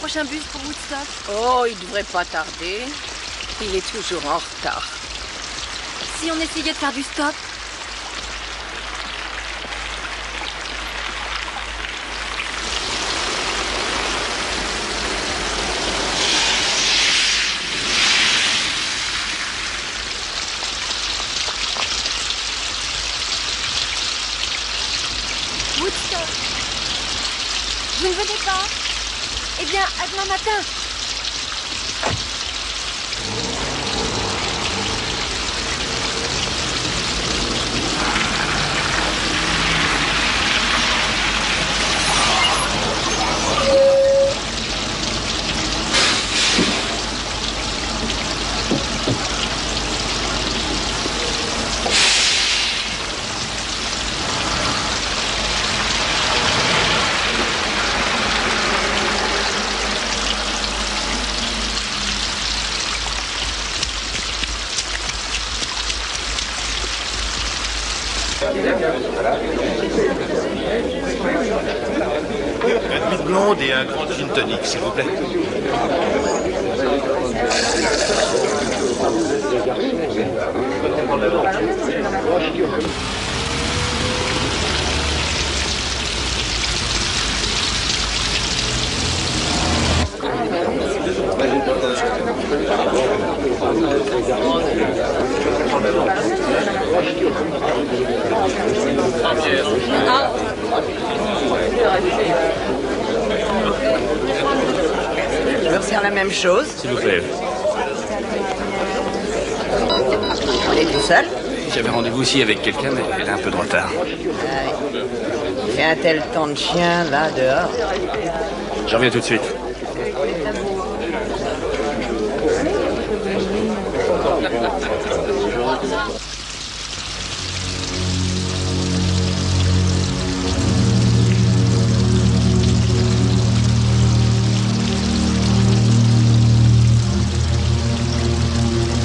prochain bus pour Woodstock? Oh, il devrait pas tarder. Il est toujours en retard. Si on essayait de faire du stop? Woodstock. Vous ne venez pas? Eh bien, à demain matin. Une mythe blonde et un grand gin tonic, s'il vous plaît. Je veux faire la même chose. S'il vous plaît. On est tout seul. J'avais rendez-vous aussi avec quelqu'un, mais elle a un peu de retard. Il fait un tel temps de chien, là, dehors. Je reviens tout de suite.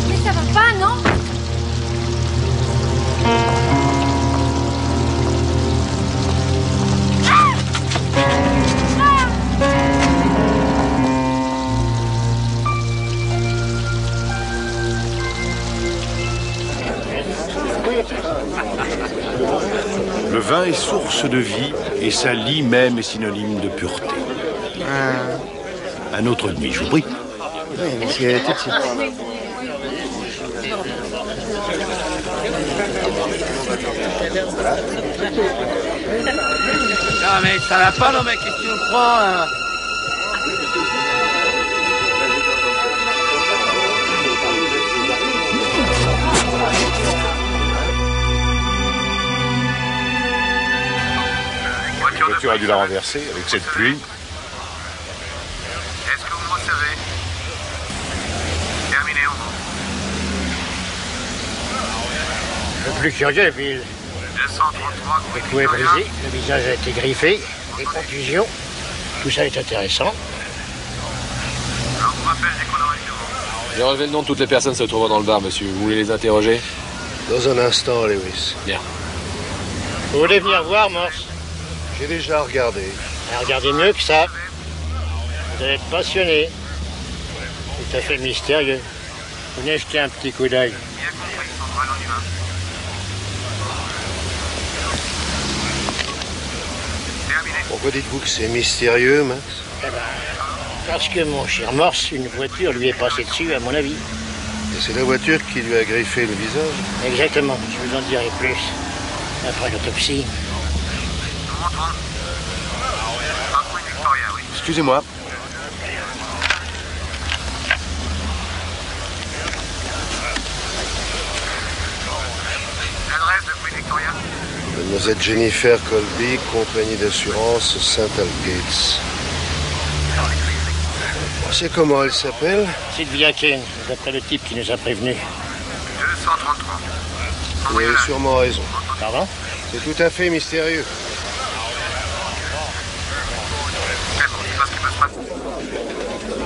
Mais ça va pas, non? Le vin est source de vie et sa lie même est synonyme de pureté. Un autre demi, je vous prie. Oui, monsieur, tout de suite. Non mais ça va pas, non mais qu'est-ce que tu me crois hein? La voiture a dû la renverser avec cette pluie. Est-ce que vous me recevez? Terminé, au mot. Le plus curieux, puis 233, le cou est brisé, le visage a été griffé, des contusions. Tout ça est intéressant. je vous rappelle dès qu'on aura une demande. J'ai relevé le nom de toutes les personnes se trouvant dans le bar, monsieur. Vous voulez les interroger? Dans un instant, Lewis. Bien. Vous voulez venir voir, Morse? J'ai déjà regardé. Regardez mieux que ça. Vous allez être passionné. Tout à fait mystérieux. Venez jeter un petit coup d'œil. Bien compris, central en humain. Terminé. Pourquoi dites-vous que c'est mystérieux, Max? Eh ben, parce que mon cher Morse, une voiture lui est passée dessus, à mon avis. Et c'est la voiture qui lui a griffé le visage? Exactement. Je vous en dirai plus après l'autopsie. On retourne. Parcours Victoria, oui. Excusez-moi. L'adresse de Rue Victoria? Mademoiselle Jennifer Colby, compagnie d'assurance Saint-Algates. C'est comment elle s'appelle? Sylvia Kane, d'après le type qui nous a prévenus. 233. Vous Envoyez avez là. sûrement raison. Pardon? C'est tout à fait mystérieux. C'est bon, c'est pas ce qui peut se passer.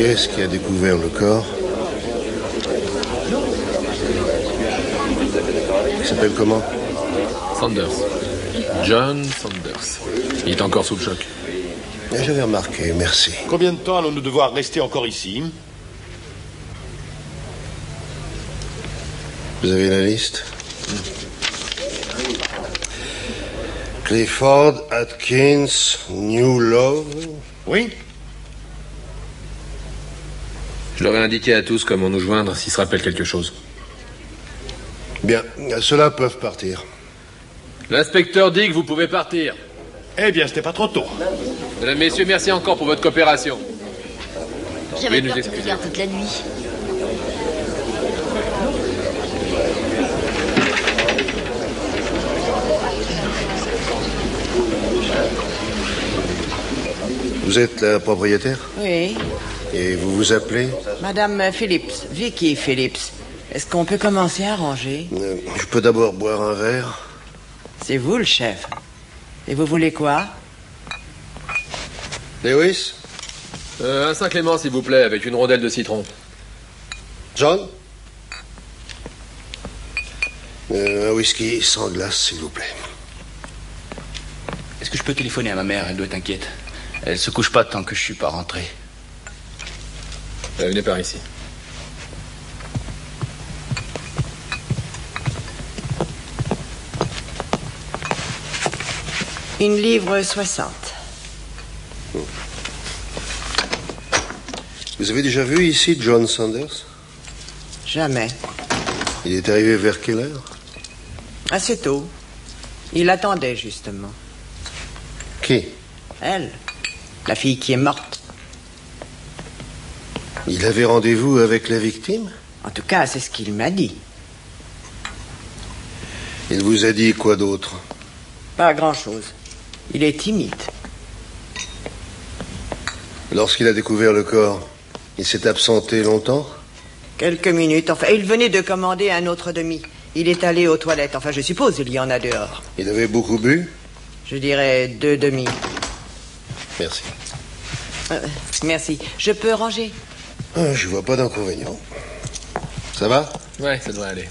est-ce qui a découvert le corps? Il s'appelle comment? Sanders. John Sanders. Il est encore sous le choc. J'avais remarqué, merci. Combien de temps allons-nous devoir rester encore ici? Vous avez la liste? Clifford, Atkins, New Love. Oui. Je leur ai indiqué à tous comment nous joindre s'ils se rappellent quelque chose. Bien, ceux-là peuvent partir. L'inspecteur dit que vous pouvez partir. Eh bien, c'était pas trop tôt. Mesdames, messieurs, merci encore pour votre coopération. J'avais nous peur de excuser. vous dire toute la nuit. Vous êtes la propriétaire? Oui, Et vous vous appelez? Madame Phillips, Vicky Phillips. Est-ce qu'on peut commencer à ranger? Je peux d'abord boire un verre? C'est vous le chef. Et vous voulez quoi? Lewis? Un Saint-Clément, s'il vous plaît, avec une rondelle de citron. John? Un whisky sans glace, s'il vous plaît. Est-ce que je peux téléphoner à ma mère? Elle doit être inquiète. Elle se couche pas tant que je suis pas rentré. Venez par ici. Une livre 60. Vous avez déjà vu ici John Sanders? Jamais. Il est arrivé vers quelle heure? Assez tôt. Il attendait, justement. Qui? Elle. La fille qui est morte. Il avait rendez-vous avec la victime? En tout cas, c'est ce qu'il m'a dit. Il vous a dit quoi d'autre? Pas grand-chose. Il est timide. Lorsqu'il a découvert le corps, il s'est absenté longtemps? Quelques minutes. Enfin, il venait de commander un autre demi. Il est allé aux toilettes. Enfin, je suppose il y en a dehors. Il avait beaucoup bu? Je dirais 2 demi. Merci. Merci. Je peux ranger? Je vois pas d'inconvénient. Ça va? Ouais, ça devrait aller.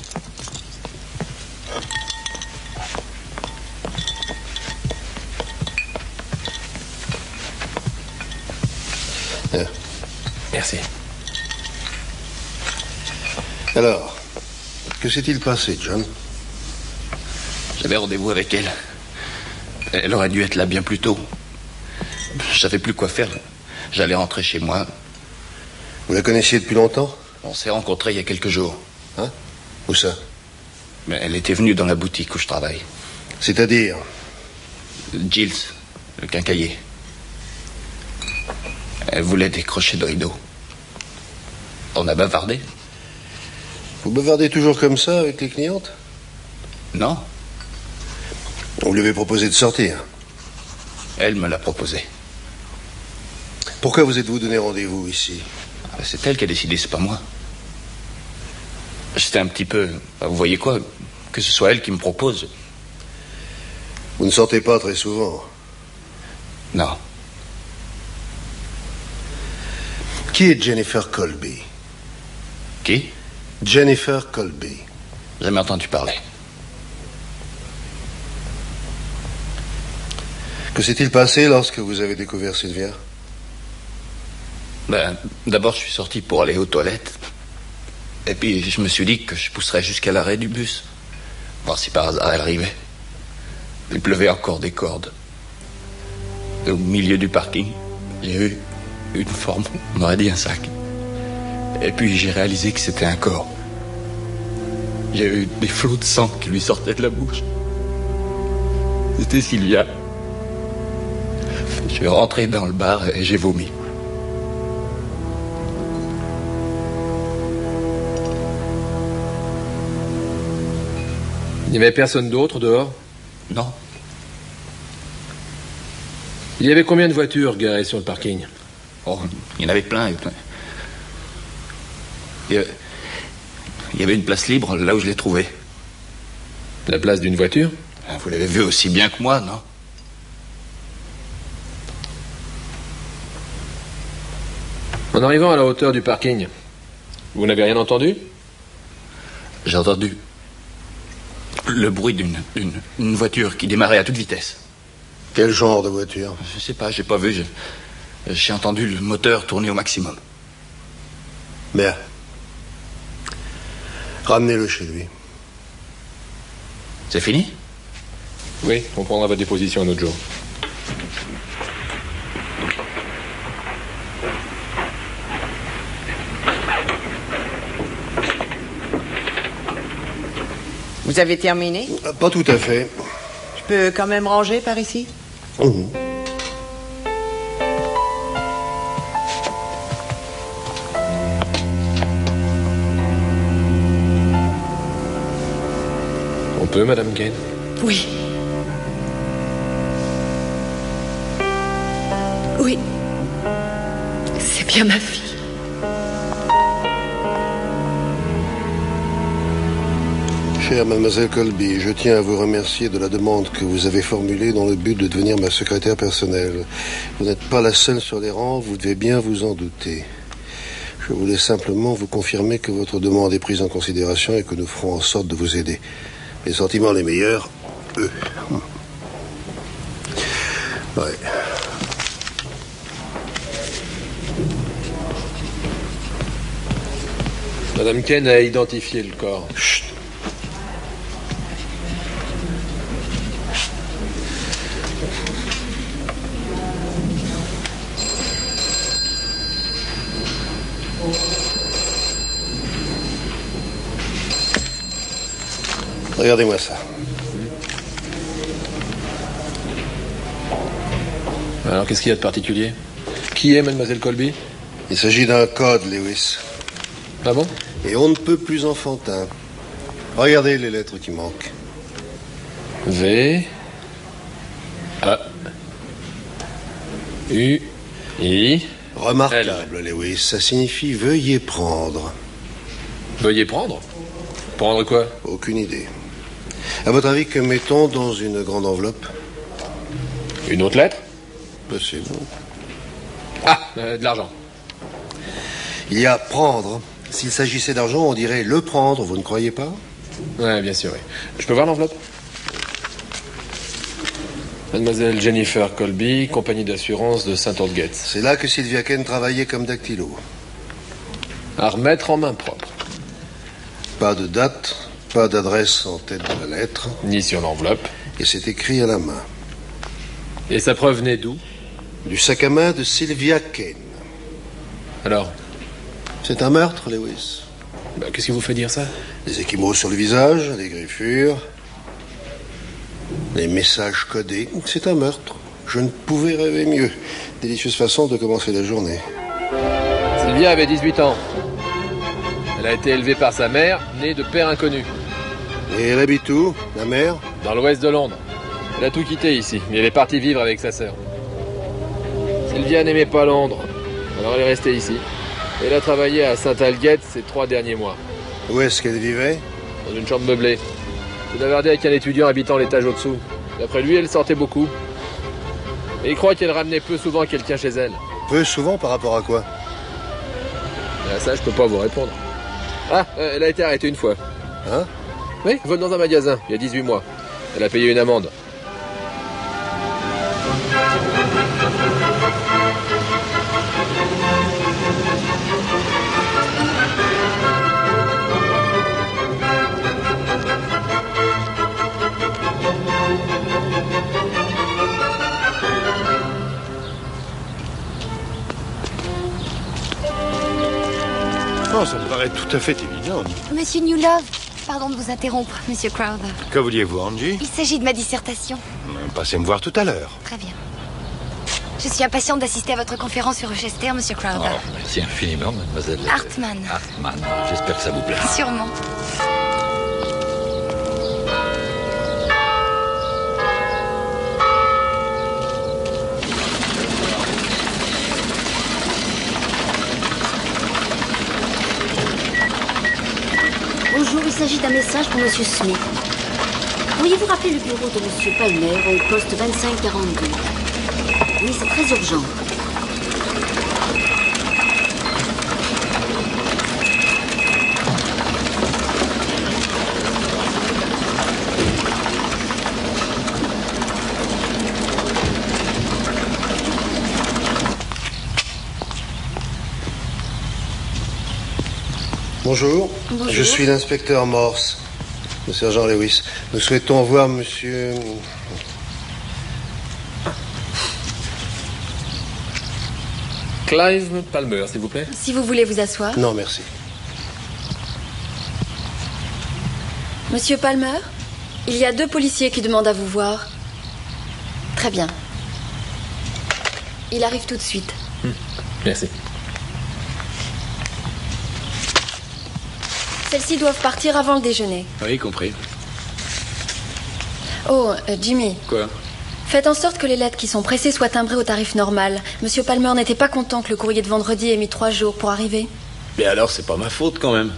Merci. Alors, que s'est-il passé, John? J'avais rendez-vous avec elle. Elle aurait dû être là bien plus tôt. Je savais plus quoi faire. J'allais rentrer chez moi. Vous la connaissiez depuis longtemps? On s'est rencontrés il y a quelques jours. Hein? Où ça? Mais elle était venue dans la boutique où je travaille. C'est-à-dire? Giles, le quincaillier. Elle voulait décrocher de rideaux. On a bavardé. Vous bavardez toujours comme ça avec les clientes? Non, On lui avait proposé de sortir. elle me l'a proposé. Pourquoi vous êtes-vous donné rendez-vous ici? C'est elle qui a décidé, c'est pas moi. C'était un petit peu... Vous voyez quoi? Que ce soit elle qui me propose. Vous ne sortez pas très souvent. Non. Qui est Jennifer Colby? Qui? Jennifer Colby. Jamais entendu parler. Que s'est-il passé lorsque vous avez découvert Sylvia? D'abord, je suis sorti pour aller aux toilettes. Et puis, je me suis dit que je pousserais jusqu'à l'arrêt du bus. Voir si par hasard elle arrivait. Il pleuvait encore des cordes. Et au milieu du parking, j'ai eu une forme, on aurait dit un sac. Et puis, j'ai réalisé que c'était un corps. J'ai eu des flots de sang qui lui sortaient de la bouche. C'était Sylvia. Je suis rentré dans le bar et j'ai vomi. Il n'y avait personne d'autre dehors? Non. Il y avait combien de voitures garées sur le parking? Oh, il y en avait plein. Il y avait une place libre là où je l'ai trouvée. La place d'une voiture? Vous l'avez vu aussi bien que moi, non? En arrivant à la hauteur du parking, vous n'avez rien entendu? J'ai entendu le bruit d'une voiture qui démarrait à toute vitesse. Quel genre de voiture? Je sais pas, j'ai pas vu. J'ai entendu le moteur tourner au maximum. Bien. Ramenez-le chez lui. C'est fini? Oui, on prendra votre déposition un autre jour. Vous avez terminé? Pas tout à fait. Je peux quand même ranger par ici? Mhm. On peut, Madame Kane? Oui. Oui. C'est bien ma fille. Chère mademoiselle Colby, je tiens à vous remercier de la demande que vous avez formulée dans le but de devenir ma secrétaire personnelle. Vous n'êtes pas la seule sur les rangs, vous devez bien vous en douter. Je voulais simplement vous confirmer que votre demande est prise en considération et que nous ferons en sorte de vous aider. Les sentiments les meilleurs, eux. Ouais. Madame Kane a identifié le corps. Chut. Regardez-moi ça. Alors, qu'est-ce qu'il y a de particulier? Qui est Mademoiselle Colby? Il s'agit d'un code, Lewis. Ah bon? Et on ne peut plus enfantin. Regardez les lettres qui manquent. V... A... U... I... Remarquable, Lewis. Ça signifie « veuillez prendre ». Veuillez prendre? Prendre quoi? Aucune idée. À votre avis, que mettons dans une grande enveloppe? Une autre lettre? Possible. Ah, de l'argent. Il y a prendre. S'il s'agissait d'argent, on dirait le prendre, vous ne croyez pas? Ouais, bien sûr, oui. Je peux voir l'enveloppe? Mademoiselle Jennifer Colby, compagnie d'assurance de Saint-Orgate. C'est là que Sylvia Kane travaillait comme dactylo. À remettre en main propre. Pas de date, pas d'adresse en tête de la lettre. Ni sur l'enveloppe. Et c'est écrit à la main. Et sa preuve venait d'où? Du sac à main de Sylvia Kane. Alors? C'est un meurtre, Lewis. Bah, qu'est-ce qui vous fait dire ça? Des échymoses sur le visage, des griffures, des messages codés. C'est un meurtre. Je ne pouvais rêver mieux. Délicieuse façon de commencer la journée. Sylvia avait 18 ans. Elle a été élevée par sa mère, née de père inconnu. Et elle habite où, la mère? Dans l'ouest de Londres. Elle a tout quitté ici, mais elle est partie vivre avec sa sœur. Sylvia n'aimait pas Londres, alors elle est restée ici. Elle a travaillé à Saint-Algate ces 3 derniers mois. Où est-ce qu'elle vivait? Dans une chambre meublée. Je bavardais avec un étudiant habitant l'étage au-dessous. D'après lui, elle sortait beaucoup. Et il croit qu'elle ramenait peu souvent quelqu'un chez elle. Peu souvent par rapport à quoi? Ça, je peux pas vous répondre. Ah, elle a été arrêtée une fois. Hein? Oui, vol dans un magasin, il y a 18 mois. Elle a payé une amende. Oh, ça me paraît tout à fait évident. Monsieur Newlove, pardon de vous interrompre, Monsieur Crowther. Que vouliez-vous, Angie? Il s'agit de ma dissertation. Passez me voir tout à l'heure. Très bien. Je suis impatiente d'assister à votre conférence sur Rochester, Monsieur Crowther. Oh, merci infiniment, mademoiselle. Hartmann. Hartmann. J'espère que ça vous plaît. Sûrement. Bonjour, il s'agit d'un message pour Monsieur Smith. Pourriez-vous rappeler le bureau de Monsieur Palmer au poste 2542? Oui, c'est très urgent. Bonjour. Bonjour. Je suis l'inspecteur Morse, le sergent Lewis. Nous souhaitons voir monsieur... Clive Palmer, s'il vous plaît. Si vous voulez vous asseoir. Non, merci. Monsieur Palmer, il y a 2 policiers qui demandent à vous voir. Très bien. Il arrive tout de suite. Merci. Celles-ci doivent partir avant le déjeuner. Oui, compris. Oh, Jimmy. Quoi? Faites en sorte que les lettres qui sont pressées soient timbrées au tarif normal. Monsieur Palmer n'était pas content que le courrier de vendredi ait mis 3 jours pour arriver. Mais alors, c'est pas ma faute quand même.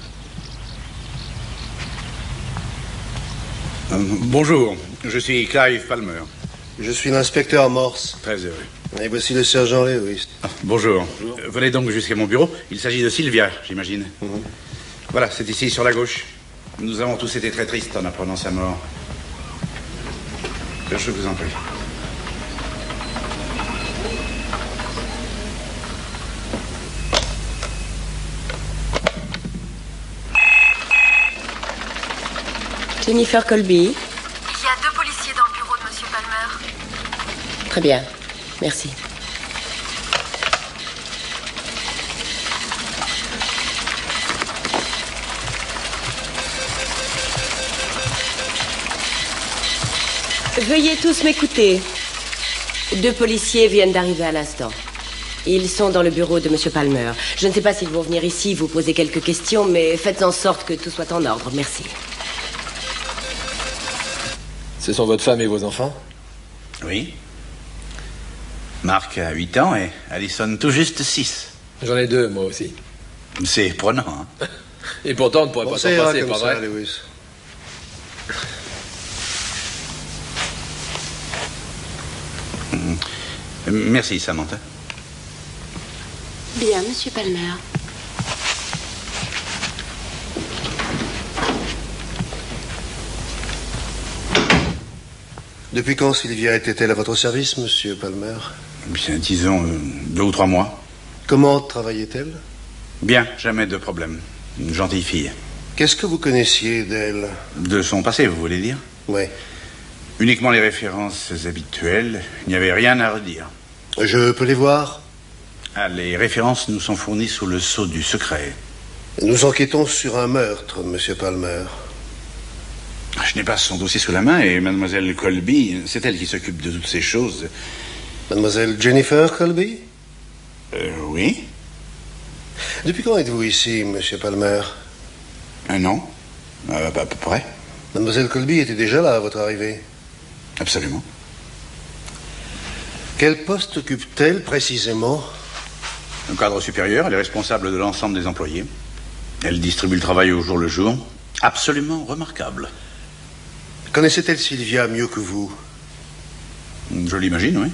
Bonjour, je suis Clive Palmer. Je suis l'inspecteur Morse. Très heureux. Et voici le sergent Lewis. Bonjour. Venez donc jusqu'à mon bureau. Il s'agit de Sylvia, j'imagine. Voilà, c'est ici, sur la gauche. Nous avons tous été très tristes en apprenant sa mort. Je vous en prie. Jennifer Colby. Il y a 2 policiers dans le bureau de monsieur Palmer. Très bien. Merci. Veuillez tous m'écouter. 2 policiers viennent d'arriver à l'instant. Ils sont dans le bureau de monsieur Palmer. Je ne sais pas s'ils vont venir ici vous poser quelques questions, mais faites en sorte que tout soit en ordre. Merci. Ce sont votre femme et vos enfants? Oui. Marc a 8 ans et Alison tout juste 6. J'en ai 2, moi aussi. C'est prenant, hein. Et pourtant, on ne pourrait pas s'en passer, pas vrai? Lewis. Merci, Samantha. Bien, monsieur Palmer. Depuis quand Sylvia était-elle à votre service, monsieur Palmer? Bien, disons 2 ou 3 mois. Comment travaillait-elle? Bien, jamais de problème. Une gentille fille. Qu'est-ce que vous connaissiez d'elle? De son passé, vous voulez dire? Oui. Uniquement les références habituelles. Il n'y avait rien à redire. Je peux les voir? Ah, les références nous sont fournies sous le sceau du secret. Nous enquêtons sur un meurtre, monsieur Palmer. Je n'ai pas son dossier sous la main et mademoiselle Colby, c'est elle qui s'occupe de toutes ces choses. Mademoiselle Jennifer Colby? Oui. Depuis quand êtes-vous ici, monsieur Palmer? 1 an, à peu près. Mademoiselle Colby était déjà là à votre arrivée? Absolument. Quel poste occupe-t-elle précisément? Un cadre supérieur, elle est responsable de l'ensemble des employés. Elle distribue le travail au jour le jour. Absolument remarquable. Connaissait-elle Sylvia mieux que vous? Je l'imagine, oui.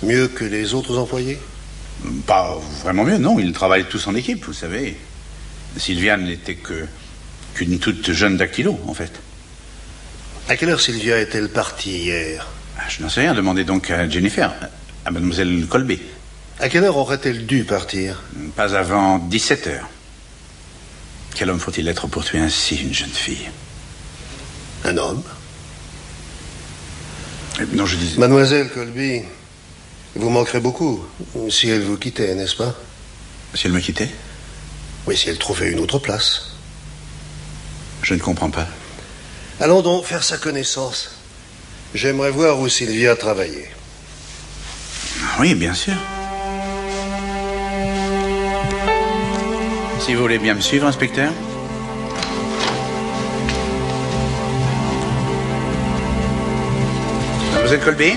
Mieux que les autres employés? Pas vraiment mieux, non. Ils travaillent tous en équipe, vous savez. Sylvia n'était qu'une toute jeune dactylo, en fait. À quelle heure Sylvia est-elle partie hier? Je n'en sais rien. Demandez donc à Jennifer, à mademoiselle Colby. À quelle heure aurait-elle dû partir? Pas avant 17 heures. Quel homme faut-il être pour tuer ainsi une jeune fille? Un homme? Non, je disais... Mademoiselle Colby, vous manquerez beaucoup si elle vous quittait, n'est-ce pas? Si elle me quittait? Oui, si elle trouvait une autre place. Je ne comprends pas. Allons donc faire sa connaissance. J'aimerais voir où Sylvia travaillait. Oui, bien sûr. Si vous voulez bien me suivre, inspecteur. Mademoiselle Colby?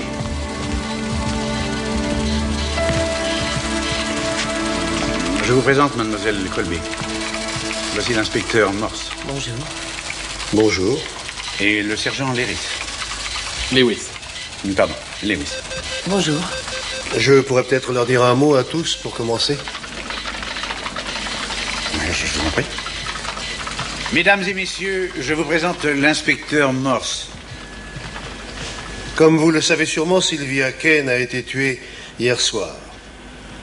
Je vous présente mademoiselle Colby. Voici l'inspecteur Morse. Bonjour. Bonjour. Et le sergent Lewis. Lewis. Pardon, Lewis. Bonjour. Je pourrais peut-être leur dire un mot à tous pour commencer. Je vous en prie. Mesdames et messieurs, je vous présente l'inspecteur Morse. Comme vous le savez sûrement, Sylvia Kane a été tuée hier soir.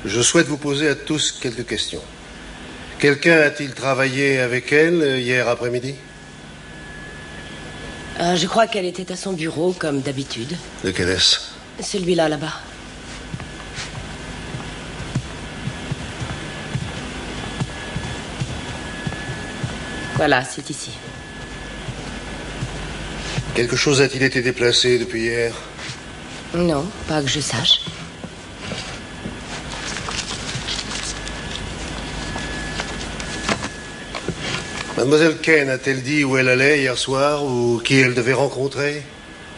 Je souhaite vous poser à tous quelques questions. Quelqu'un a-t-il travaillé avec elle hier après-midi? Je crois qu'elle était à son bureau, comme d'habitude. Lequel est-ce? Celui-là, là-bas. Voilà, c'est ici. Quelque chose a-t-il été déplacé depuis hier? Non, pas que je sache. Mademoiselle Kane a-t-elle dit où elle allait hier soir ou qui elle devait rencontrer?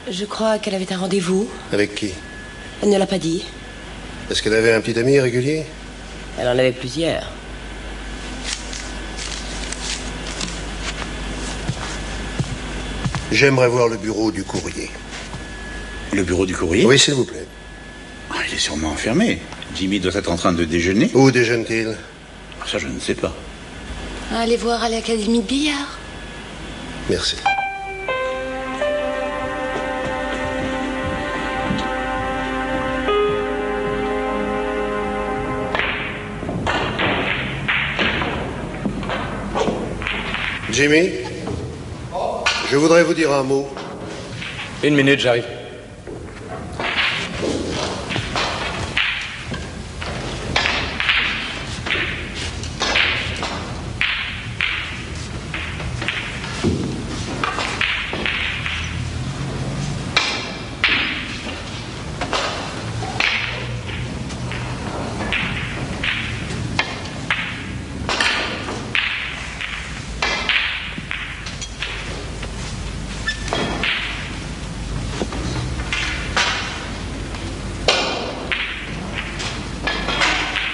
Je crois qu'elle avait un rendez-vous. Avec qui? Elle ne l'a pas dit. Est-ce qu'elle avait un petit ami régulier? Elle en avait plusieurs. J'aimerais voir le bureau du courrier. Le bureau du courrier? Oui, s'il vous plaît. Ah, il est sûrement enfermé. Jimmy doit être en train de déjeuner. Où déjeune-t-il? Ça, je ne sais pas. Allez voir à l'académie de billard. Merci. Jimmy, je voudrais vous dire un mot. Une minute, j'arrive.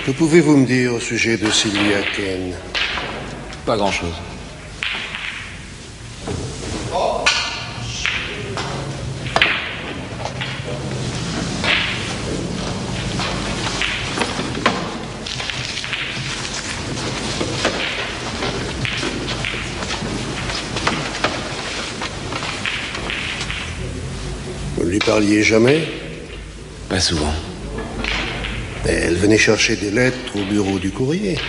Que pouvez-vous me dire au sujet de Sylvia Kane? Pas grand-chose. Vous ne lui parliez jamais? Pas souvent. Elle venait chercher des lettres au bureau du courrier.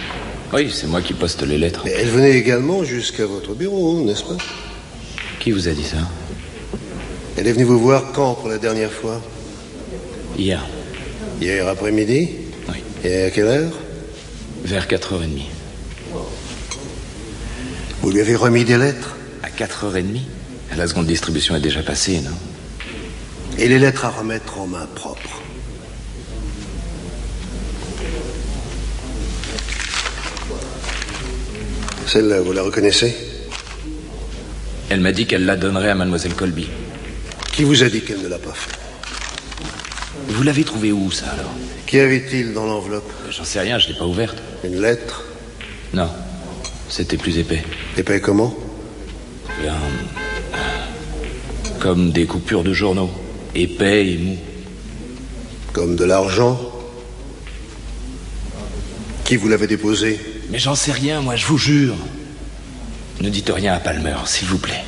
Oui, c'est moi qui poste les lettres. Mais elle venait également jusqu'à votre bureau, n'est-ce pas? Qui vous a dit ça? Elle est venue vous voir quand pour la dernière fois? Hier. Hier après-midi? Oui. Et à quelle heure? Vers 4h30. Vous lui avez remis des lettres? À 4h30? La seconde distribution est déjà passée, non? Et les lettres à remettre en main propre? Celle-là, vous la reconnaissez? Elle m'a dit qu'elle la donnerait à Mademoiselle Colby. Qui vous a dit qu'elle ne l'a pas fait? Vous l'avez trouvée où, ça, alors? Qu'y avait-il dans l'enveloppe? J'en sais rien, je l'ai pas ouverte. Une lettre? Non, c'était plus épais. Épais comment? Bien... Comme des coupures de journaux. Épais et mous. Comme de l'argent? Qui vous l'avait déposé? Mais j'en sais rien, moi, je vous jure. Ne dites rien à Palmer, s'il vous plaît.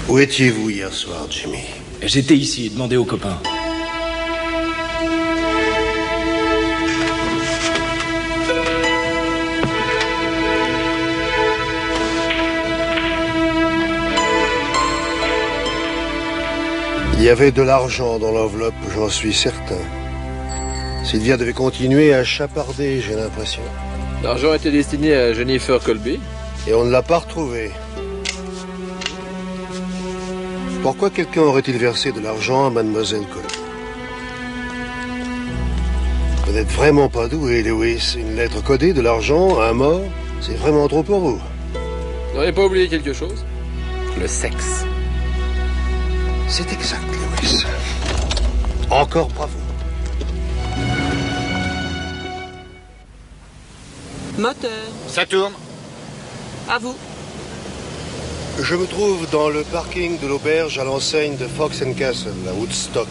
Où étiez-vous hier soir, Jimmy? J'étais ici, demandez aux copains. Il y avait de l'argent dans l'enveloppe, j'en suis certain. Sylvia devait continuer à chaparder, j'ai l'impression. L'argent était destiné à Jennifer Colby. Et on ne l'a pas retrouvé. Pourquoi quelqu'un aurait-il versé de l'argent à Mademoiselle Colby? Vous n'êtes vraiment pas doué, Lewis. Une lettre codée, de l'argent, un mort, c'est vraiment trop pour vous. Vous n'avez pas oublié quelque chose? Le sexe. C'est exact, Lewis. Encore bravo. Moteur. Ça tourne. À vous. Je me trouve dans le parking de l'auberge à l'enseigne de Fox & Castle, à Woodstock.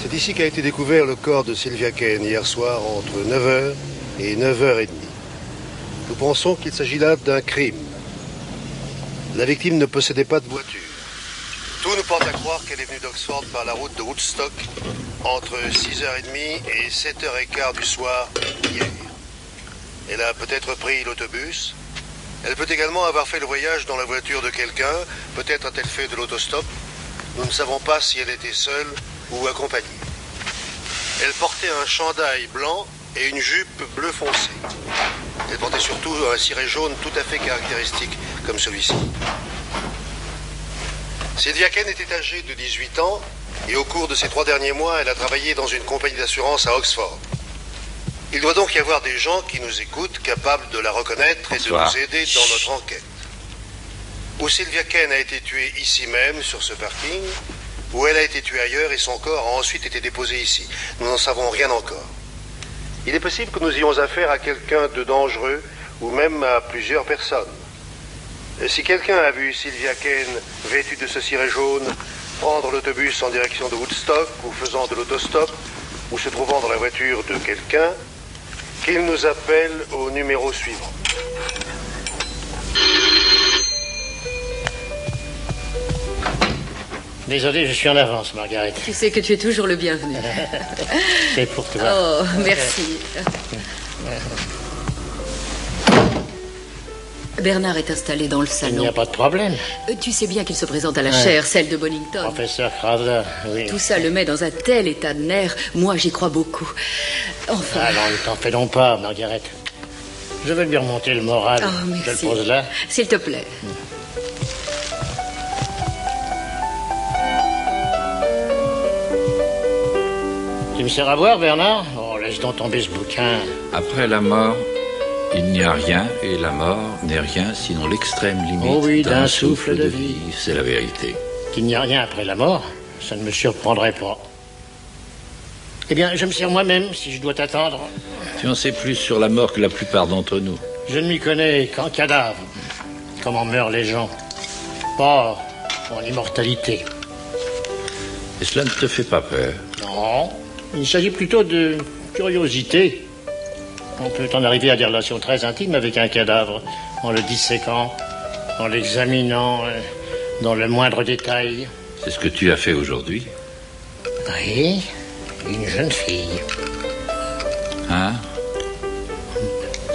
C'est ici qu'a été découvert le corps de Sylvia Kane hier soir entre 9h et 9h30. Nous pensons qu'il s'agit là d'un crime. La victime ne possédait pas de voiture. Tout nous porte à croire qu'elle est venue d'Oxford par la route de Woodstock entre 6h30 et 7h15 du soir hier. Elle a peut-être pris l'autobus. Elle peut également avoir fait le voyage dans la voiture de quelqu'un. Peut-être a-t-elle fait de l'autostop. Nous ne savons pas si elle était seule ou accompagnée. Elle portait un chandail blanc et une jupe bleu foncé. Elle portait surtout un ciré jaune tout à fait caractéristique, comme celui-ci. Sylvia Kane était âgée de 18 ans et au cours de ces 3 derniers mois, elle a travaillé dans une compagnie d'assurance à Oxford. Il doit donc y avoir des gens qui nous écoutent, capables de la reconnaître et de nous aider dans notre enquête. Ou Sylvia Kane a été tuée ici même, sur ce parking, ou elle a été tuée ailleurs et son corps a ensuite été déposé ici. Nous n'en savons rien encore. Il est possible que nous ayons affaire à quelqu'un de dangereux ou même à plusieurs personnes. Et si quelqu'un a vu Sylvia Kane vêtue de ce ciré jaune prendre l'autobus en direction de Woodstock ou faisant de l'autostop ou se trouvant dans la voiture de quelqu'un, qu'il nous appelle au numéro suivant. Désolé, je suis en avance, Margaret. Tu sais que tu es toujours le bienvenu. C'est pour toi. Oh, merci. Bernard est installé dans le salon. Il n'y a pas de problème. Tu sais bien qu'il se présente à la chaire, celle de Bonington. Professeur Crowther, oui. Tout ça le met dans un tel état de nerfs. Moi, j'y crois beaucoup. Enfin... Ah non, ne t'en fais donc pas, Margaret. Je vais lui remonter le moral. Oh, merci. Je le pose là. S'il te plaît. Tu me sers à boire, Bernard? Oh, laisse donc tomber ce bouquin. Après la mort, il n'y a rien, et la mort n'est rien sinon l'extrême limite d'un souffle de vie. C'est la vérité. Qu'il n'y a rien après la mort, ça ne me surprendrait pas. Eh bien, je me sers moi-même, si je dois t'attendre. Tu en sais plus sur la mort que la plupart d'entre nous. Je ne m'y connais qu'en cadavre. Comment meurent les gens. Pas en immortalité. Et cela ne te fait pas peur? Non. Il s'agit plutôt de curiosité. On peut en arriver à des relations très intimes avec un cadavre, en le disséquant, en l'examinant dans le moindre détail. C'est ce que tu as fait aujourd'hui? Oui, une jeune fille. Hein?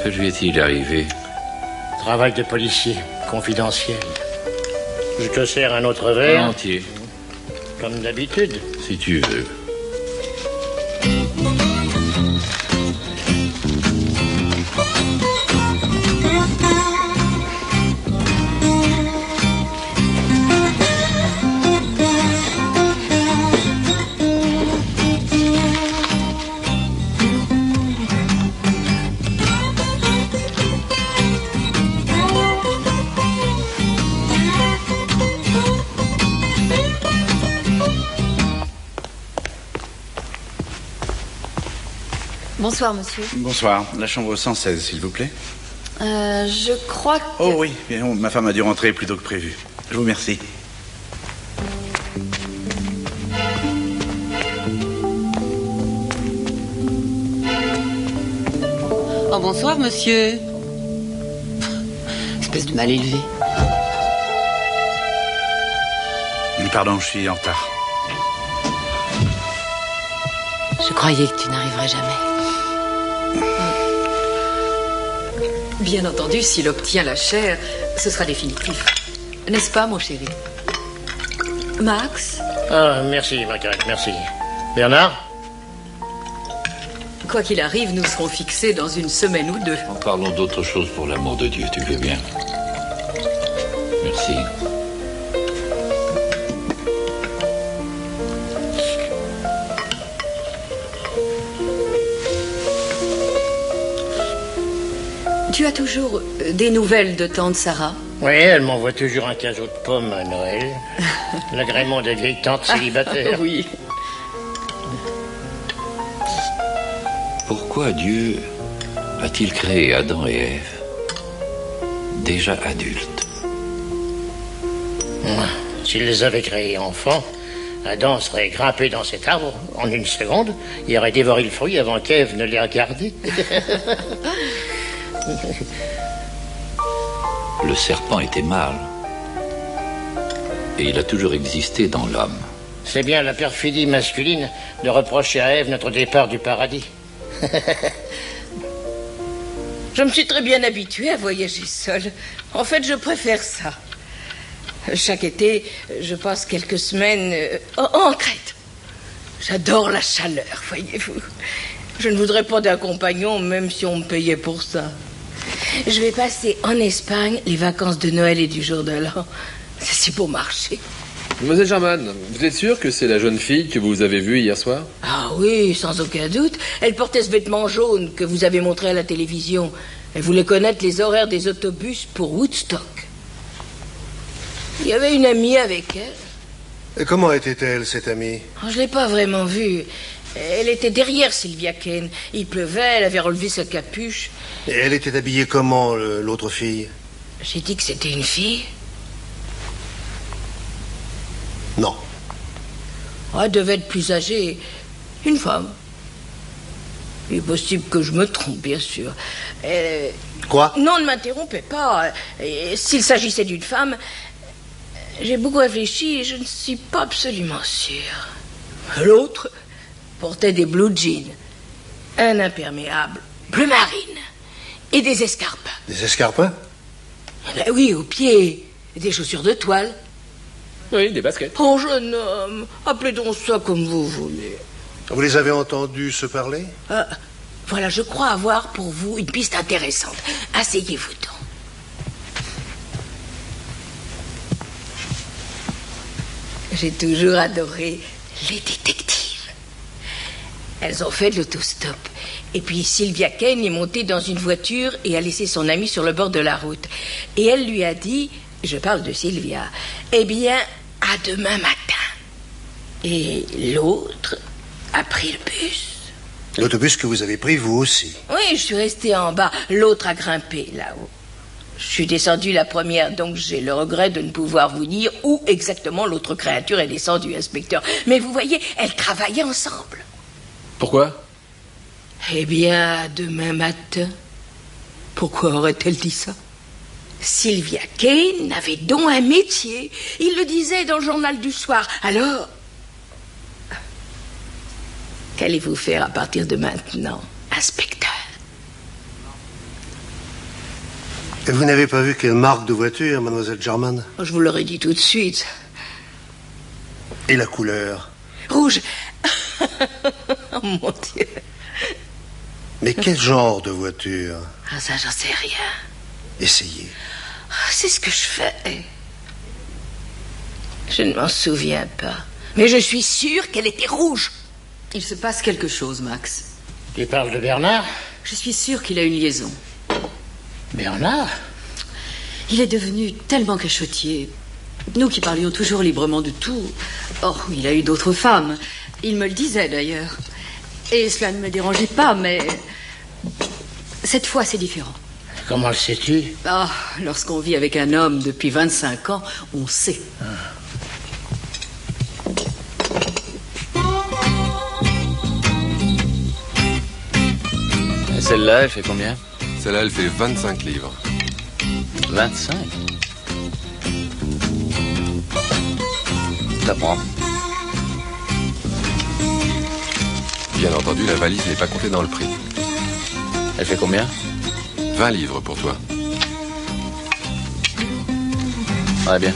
Que lui est-il arrivé? Travail de policier, confidentiel. Je te sers un autre verre. Entier. Comme d'habitude. Si tu veux. Bonsoir, monsieur. Bonsoir. La chambre 116, s'il vous plaît. Je crois que... Oh oui, bien, ma femme a dû rentrer plus tôt que prévu. Je vous remercie. Oh, bonsoir, monsieur. Espèce de mal élevé. Pardon, je suis en retard. Je croyais que tu n'arriverais jamais. Bien entendu, s'il obtient la chair, ce sera définitif. N'est-ce pas, mon chéri? Max? Ah, merci, Margaret, merci. Bernard? Quoi qu'il arrive, nous serons fixés dans une semaine ou deux. En parlons d'autre chose pour l'amour de Dieu, tu veux bien? Merci. Tu as toujours des nouvelles de tante Sarah? Oui, elle m'envoie toujours un cadeau de pommes à Noël. L'agrément des vieilles tantes célibataires. Oui. Pourquoi Dieu a-t-il créé Adam et Ève déjà adultes? S'il les avait créés enfants, Adam serait grimpé dans cet arbre en une seconde et aurait dévoré le fruit avant qu'Ève ne l'ait regardé. Le serpent était mâle. Et il a toujours existé dans l'homme. C'est bien la perfidie masculine de reprocher à Ève notre départ du paradis. Je me suis très bien habituée à voyager seule. En fait, je préfère ça. Chaque été, je passe quelques semaines en Crète. J'adore la chaleur, voyez-vous. Je ne voudrais pas d'un compagnon, même si on me payait pour ça. Je vais passer en Espagne les vacances de Noël et du jour de l'an. C'est si beau marché. Mademoiselle Germaine, vous êtes sûre que c'est la jeune fille que vous avez vue hier soir? Ah oui, sans aucun doute. Elle portait ce vêtement jaune que vous avez montré à la télévision. Elle voulait connaître les horaires des autobus pour Woodstock. Il y avait une amie avec elle. Et comment était-elle, cette amie? Je ne l'ai pas vraiment vue. Elle était derrière Sylvia Kane. Il pleuvait, elle avait relevé sa capuche. Et elle était habillée comment, l'autre fille? J'ai dit que c'était une fille? Non. Elle devait être plus âgée. Une femme. Il est possible que je me trompe, bien sûr. Quoi? Non, ne m'interrompez pas. S'il s'agissait d'une femme, j'ai beaucoup réfléchi et je ne suis pas absolument sûre. L'autre portait des blue jeans, un imperméable bleu marine et des escarpins. Des escarpins? Ben oui, aux pieds. Des chaussures de toile. Oui, des baskets. Oh, jeune homme, appelez donc ça comme vous voulez. Vous les avez entendus se parler? Voilà, je crois avoir pour vous une piste intéressante. Asseyez-vous donc. J'ai toujours adoré les détectives. Elles ont fait de l'autostop. Et puis Sylvia Kane est montée dans une voiture et a laissé son amie sur le bord de la route. Et elle lui a dit, je parle de Sylvia, eh bien, à demain matin. Et l'autre a pris le bus. L'autobus que vous avez pris, vous aussi? Oui, je suis restée en bas. L'autre a grimpé là-haut. Je suis descendue la première, donc j'ai le regret de ne pouvoir vous dire où exactement l'autre créature est descendue, inspecteur. Mais vous voyez, elles travaillaient ensemble. Pourquoi? Eh bien, demain matin. Pourquoi aurait-elle dit ça? Sylvia Kane avait donc un métier. Il le disait dans le journal du soir. Alors, qu'allez-vous faire à partir de maintenant, inspecteur? Et vous n'avez pas vu quelle marque de voiture, mademoiselle Germain? Je vous l'aurais dit tout de suite. Et la couleur? Rouge. Oh mon Dieu. Mais quel genre de voiture? Ah, ça, j'en sais rien. Essayez. C'est ce que je fais. Je ne m'en souviens pas. Mais je suis sûre qu'elle était rouge. Il se passe quelque chose, Max. Tu parles de Bernard? Je suis sûre qu'il a une liaison. Bernard? Il est devenu tellement cachotier. Nous qui parlions toujours librement de tout. Or, il a eu d'autres femmes. Il me le disait d'ailleurs. Et cela ne me dérangeait pas, mais cette fois, c'est différent. Comment le sais-tu? Ah, lorsqu'on vit avec un homme depuis 25 ans, on sait. Et celle-là, elle fait combien? Celle-là, elle fait 25 livres. 25? T'apprends. Bien entendu, la valise n'est pas comptée dans le prix. Elle fait combien? 20 livres pour toi. Très bien.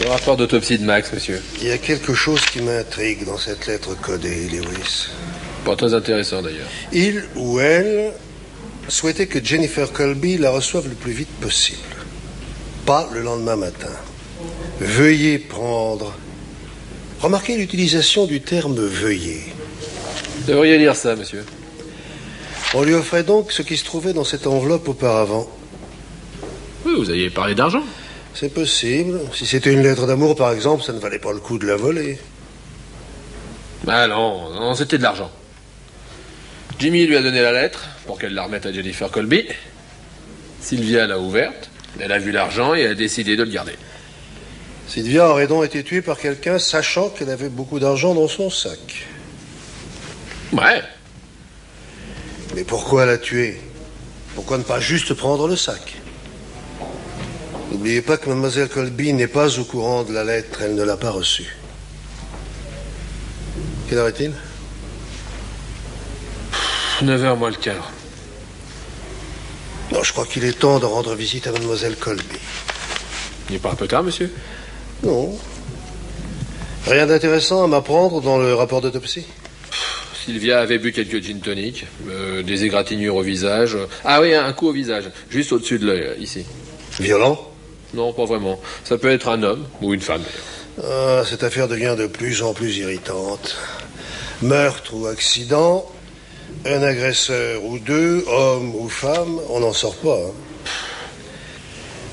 Le rapport d'autopsie de Max, monsieur. Il y a quelque chose qui m'intrigue dans cette lettre codée, Lewis. Pas très intéressant, d'ailleurs. Il ou elle souhaitait que Jennifer Colby la reçoive le plus vite possible. Pas le lendemain matin. Veuillez prendre... Remarquez l'utilisation du terme « veuillez ». Vous devriez lire ça, monsieur. On lui offrait donc ce qui se trouvait dans cette enveloppe auparavant. Oui, vous aviez parlé d'argent. C'est possible. Si c'était une lettre d'amour, par exemple, ça ne valait pas le coup de la voler. Ah non, c'était de l'argent. Jimmy lui a donné la lettre pour qu'elle la remette à Jennifer Colby. Sylvia l'a ouverte, elle a vu l'argent et a décidé de le garder. Sylvia aurait donc été tuée par quelqu'un sachant qu'elle avait beaucoup d'argent dans son sac. Ouais. Mais pourquoi la tuer? Pourquoi ne pas juste prendre le sac? N'oubliez pas que Mademoiselle Colby n'est pas au courant de la lettre. Elle ne l'a pas reçue. Quelle heure est-il? 9h moins le quart. Non, je crois qu'il est temps de rendre visite à Mademoiselle Colby. Il n'est pas un peu tard, monsieur? Non. Rien d'intéressant à m'apprendre dans le rapport d'autopsie? Sylvia avait bu quelques gin tonic, des égratignures au visage. Ah oui, un coup au visage, juste au-dessus de l'œil, ici. Violent? Non, pas vraiment. Ça peut être un homme ou une femme. Ah, cette affaire devient de plus en plus irritante. Meurtre ou accident, un agresseur ou deux, homme ou femme, on n'en sort pas. Hein.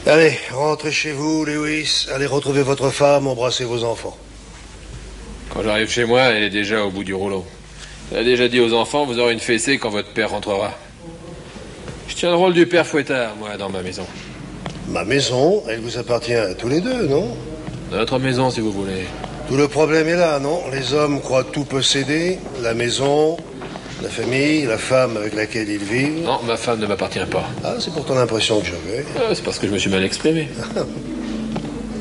Allez, rentrez chez vous, Lewis. Allez retrouver votre femme, embrassez vos enfants. Quand j'arrive chez moi, elle est déjà au bout du rouleau. Elle a déjà dit aux enfants, vous aurez une fessée quand votre père rentrera. Je tiens le rôle du père fouettard, moi, dans ma maison. Ma maison, elle vous appartient à tous les deux, non? Notre maison, si vous voulez. Tout le problème est là, non? Les hommes croient tout posséder, la maison, la famille, la femme avec laquelle ils vivent. Non, ma femme ne m'appartient pas. Ah, c'est pourtant l'impression que j'avais. C'est parce que je me suis mal exprimé.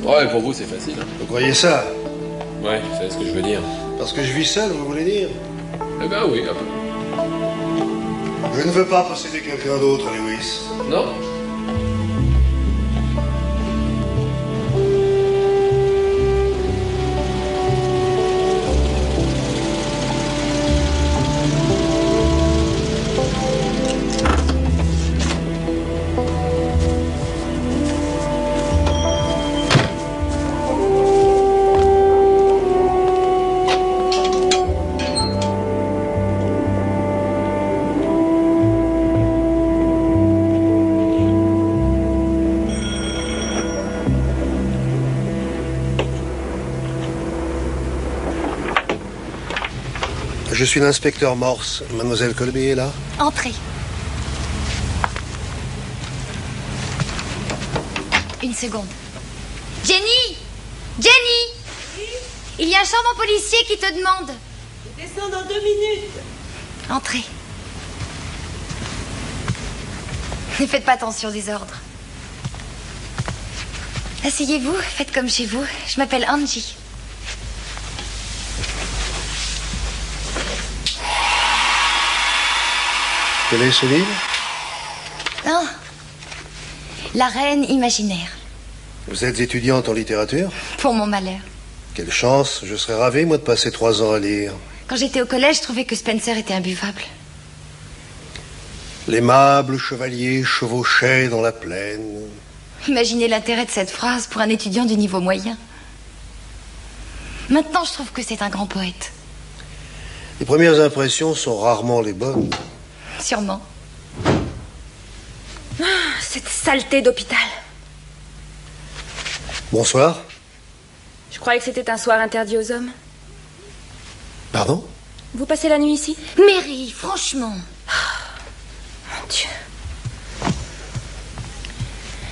Ouais, pour vous, c'est facile. Hein. Vous croyez ça? Ouais, vous savez ce que je veux dire. Parce que je vis seul, vous voulez dire? Eh ben oui, un peu. Je ne veux pas posséder quelqu'un d'autre, Lewis. Non? Je suis l'inspecteur Morse. Mademoiselle Colby est là? Entrez. Une seconde. Jenny! Jenny! Il y a un charmant policier qui te demande. Je descends dans 2 minutes. Entrez. Ne faites pas attention des ordres. Asseyez-vous, faites comme chez vous. Je m'appelle Angie. Quel est ce livre? Non. La reine imaginaire. Vous êtes étudiante en littérature? Pour mon malheur. Quelle chance. Je serais ravi, moi, de passer 3 ans à lire. Quand j'étais au collège, je trouvais que Spencer était imbuvable. L'aimable chevalier chevauchait dans la plaine. Imaginez l'intérêt de cette phrase pour un étudiant du niveau moyen. Maintenant, je trouve que c'est un grand poète. Les premières impressions sont rarement les bonnes. Sûrement. Ah, cette saleté d'hôpital. Bonsoir. Je croyais que c'était un soir interdit aux hommes. Pardon? Vous passez la nuit ici? Mary, franchement. Mon Dieu.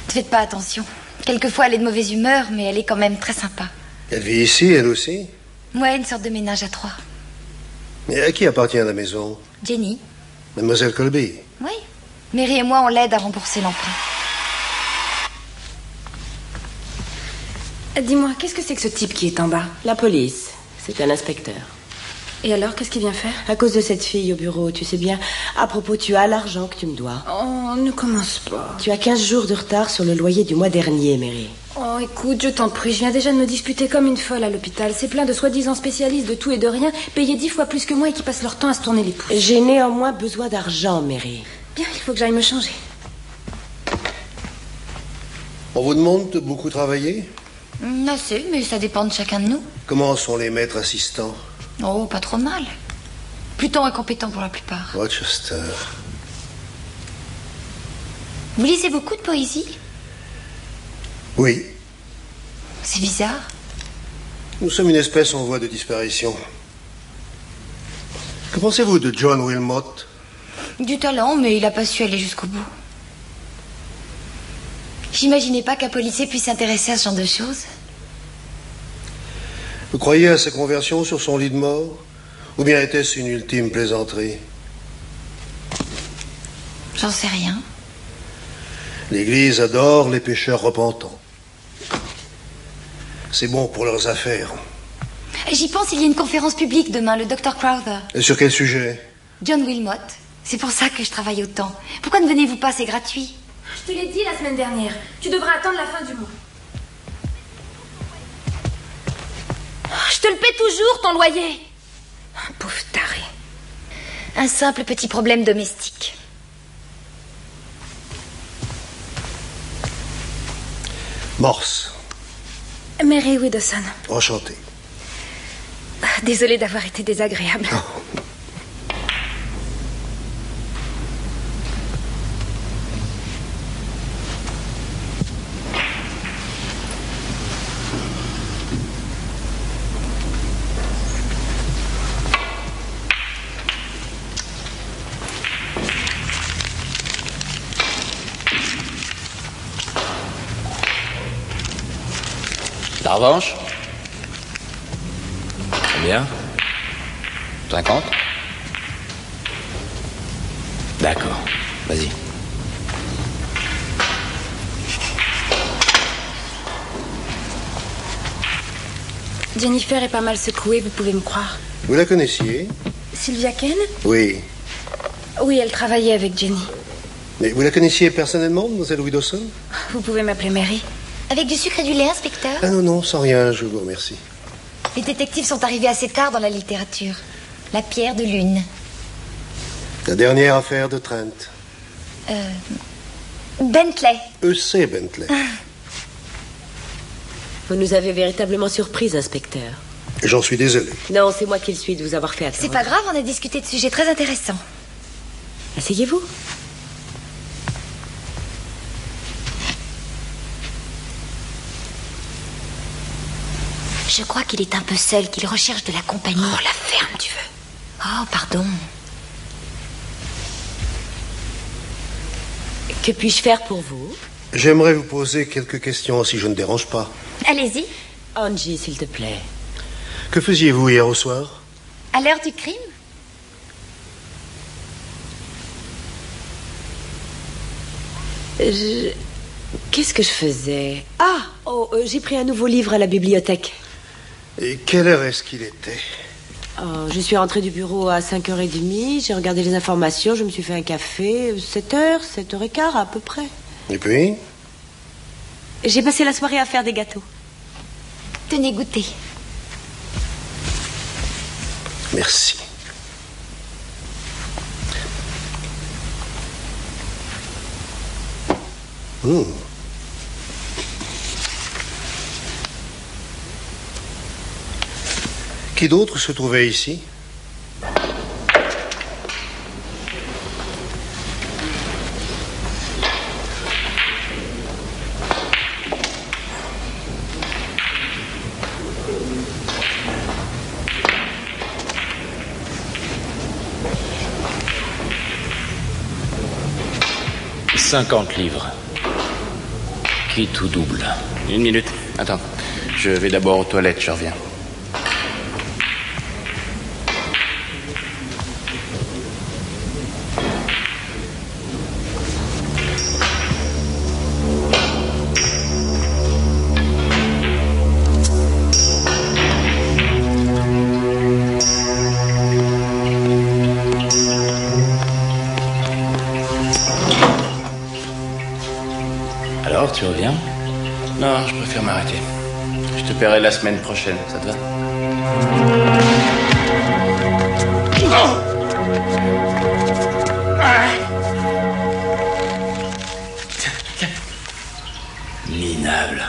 Ne faites pas attention. Quelquefois, elle est de mauvaise humeur, mais elle est quand même très sympa. Elle vit ici, elle aussi? Ouais, une sorte de ménage à 3. Mais à qui appartient la maison? Jenny. Mademoiselle Colby. Oui. Mary et moi, on l'aide à rembourser l'emprunt. Dis-moi, qu'est-ce que c'est que ce type qui est en bas? La police. C'est un inspecteur. Et alors, qu'est-ce qu'il vient faire? À cause de cette fille au bureau, tu sais bien. À propos, tu as l'argent que tu me dois. Oh, ne commence pas. Tu as 15 jours de retard sur le loyer du mois dernier, Mary. Oh, écoute, je t'en prie, je viens déjà de me disputer comme une folle à l'hôpital. C'est plein de soi-disant spécialistes de tout et de rien, payés 10 fois plus que moi et qui passent leur temps à se tourner les pouces. J'ai néanmoins besoin d'argent, Mary. Bien, il faut que j'aille me changer. On vous demande de beaucoup travailler? Assez, mais ça dépend de chacun de nous. Comment sont les maîtres assistants? Oh, pas trop mal. Plutôt incompétents pour la plupart. Rochester. Vous lisez beaucoup de poésie? Oui. C'est bizarre. Nous sommes une espèce en voie de disparition. Que pensez-vous de John Wilmot? Du talent, mais il n'a pas su aller jusqu'au bout. J'imaginais pas qu'un policier puisse s'intéresser à ce genre de choses. Vous croyez à sa conversion sur son lit de mort? Ou bien était-ce une ultime plaisanterie? J'en sais rien. L'Église adore les pécheurs repentants. C'est bon pour leurs affaires. J'y pense, il y a une conférence publique demain, le Dr Crowther. Et sur quel sujet? John Wilmot. C'est pour ça que je travaille autant. Pourquoi ne venez-vous pas, c'est gratuit. Je te l'ai dit la semaine dernière. Tu devras attendre la fin du mois. Je te le paie toujours, ton loyer. Pauvre taré. Un simple petit problème domestique. Morse. Mary Widdowson. Enchanté. Désolée d'avoir été désagréable. Oh. La revanche? Combien? 50? D'accord, vas-y. Jennifer est pas mal secouée, vous pouvez me croire. Vous la connaissiez? Sylvia Ken? Oui. Oui, elle travaillait avec Jenny. Mais vous la connaissiez personnellement, mademoiselle Widdowson? Vous pouvez m'appeler Mary. Avec du sucre et du lait, inspecteur? Ah non, sans rien, je vous remercie. Les détectives sont arrivés assez tard dans la littérature. La pierre de lune. La dernière affaire de Trent. Bentley. E.C. Bentley. Vous nous avez véritablement surpris, inspecteur. J'en suis désolé. Non, c'est moi qui le suis de vous avoir fait attendre. C'est pas grave, on a discuté de sujets très intéressants. Asseyez-vous. Je crois qu'il est un peu seul, qu'il recherche de la compagnie. Oh, la ferme, tu veux. Oh, pardon. Que puis-je faire pour vous? J'aimerais vous poser quelques questions, si je ne dérange pas. Allez-y. Angie, s'il te plaît. Que faisiez-vous hier au soir? À l'heure du crime? Qu'est-ce que je faisais? J'ai pris un nouveau livre à la bibliothèque. Et quelle heure est-ce qu'il était? Je suis rentrée du bureau à 5h30, j'ai regardé les informations, je me suis fait un café, 7h, 7h15 à peu près. Et puis? J'ai passé la soirée à faire des gâteaux. Tenez, goûtez. Merci. Qui d'autre se trouvait ici? « 50 livres. Quitte ou double. » Une minute. Attends. Je vais d'abord aux toilettes, je reviens. Alors, tu reviens? Non, je préfère m'arrêter. Je te paierai la semaine prochaine, ça te va? Minable.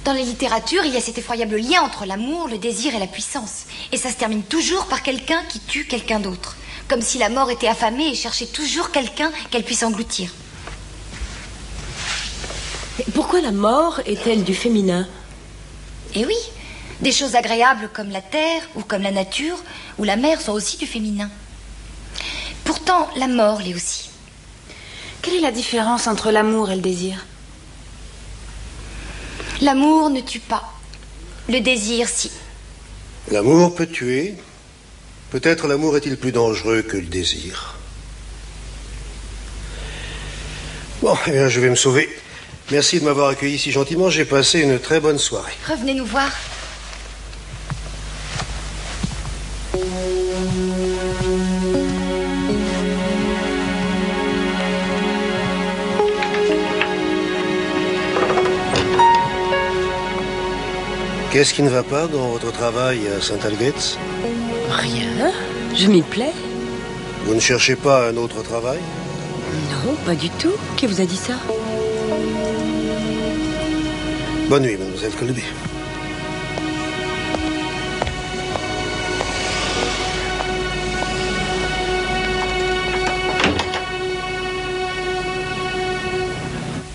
Dans les littératures, il y a cet effroyable lien entre l'amour, le désir et la puissance. Et ça se termine toujours par quelqu'un qui tue quelqu'un d'autre. Comme si la mort était affamée et cherchait toujours quelqu'un qu'elle puisse engloutir. Pourquoi la mort est-elle du féminin? Eh oui, des choses agréables comme la terre ou comme la nature ou la mer sont aussi du féminin. Pourtant, la mort l'est aussi. Quelle est la différence entre l'amour et le désir? L'amour ne tue pas. Le désir, si. L'amour peut tuer Peut-être l'amour est-il plus dangereux que le désir. Bon, eh bien, je vais me sauver. Merci de m'avoir accueilli si gentiment. J'ai passé une très bonne soirée. Revenez nous voir. Qu'est-ce qui ne va pas dans votre travail à Saint-Algetz? Rien. Je m'y plais. Vous ne cherchez pas un autre travail? Non, pas du tout. Qui vous a dit ça? Bonne nuit, mademoiselle Colby.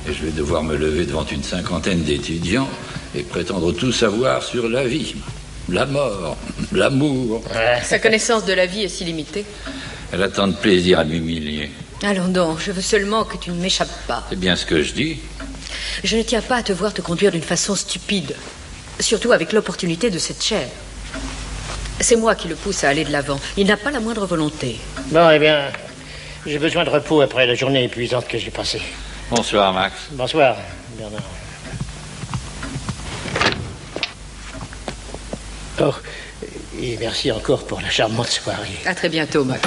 Et je vais devoir me lever devant une cinquantaine d'étudiants et prétendre tout savoir sur la vie, la mort, l'amour. Sa connaissance de la vie est si limitée. Elle a tant de plaisir à m'humilier. Allons donc, je veux seulement que tu ne m'échappes pas. C'est bien ce que je dis. Je ne tiens pas à te voir te conduire d'une façon stupide, surtout avec l'opportunité de cette chair. C'est moi qui le pousse à aller de l'avant. Il n'a pas la moindre volonté. Bon, eh bien, j'ai besoin de repos après la journée épuisante que j'ai passée. Bonsoir, Max. Bonsoir, Bernard. Oh, et merci encore pour la charmante soirée. À très bientôt, Max.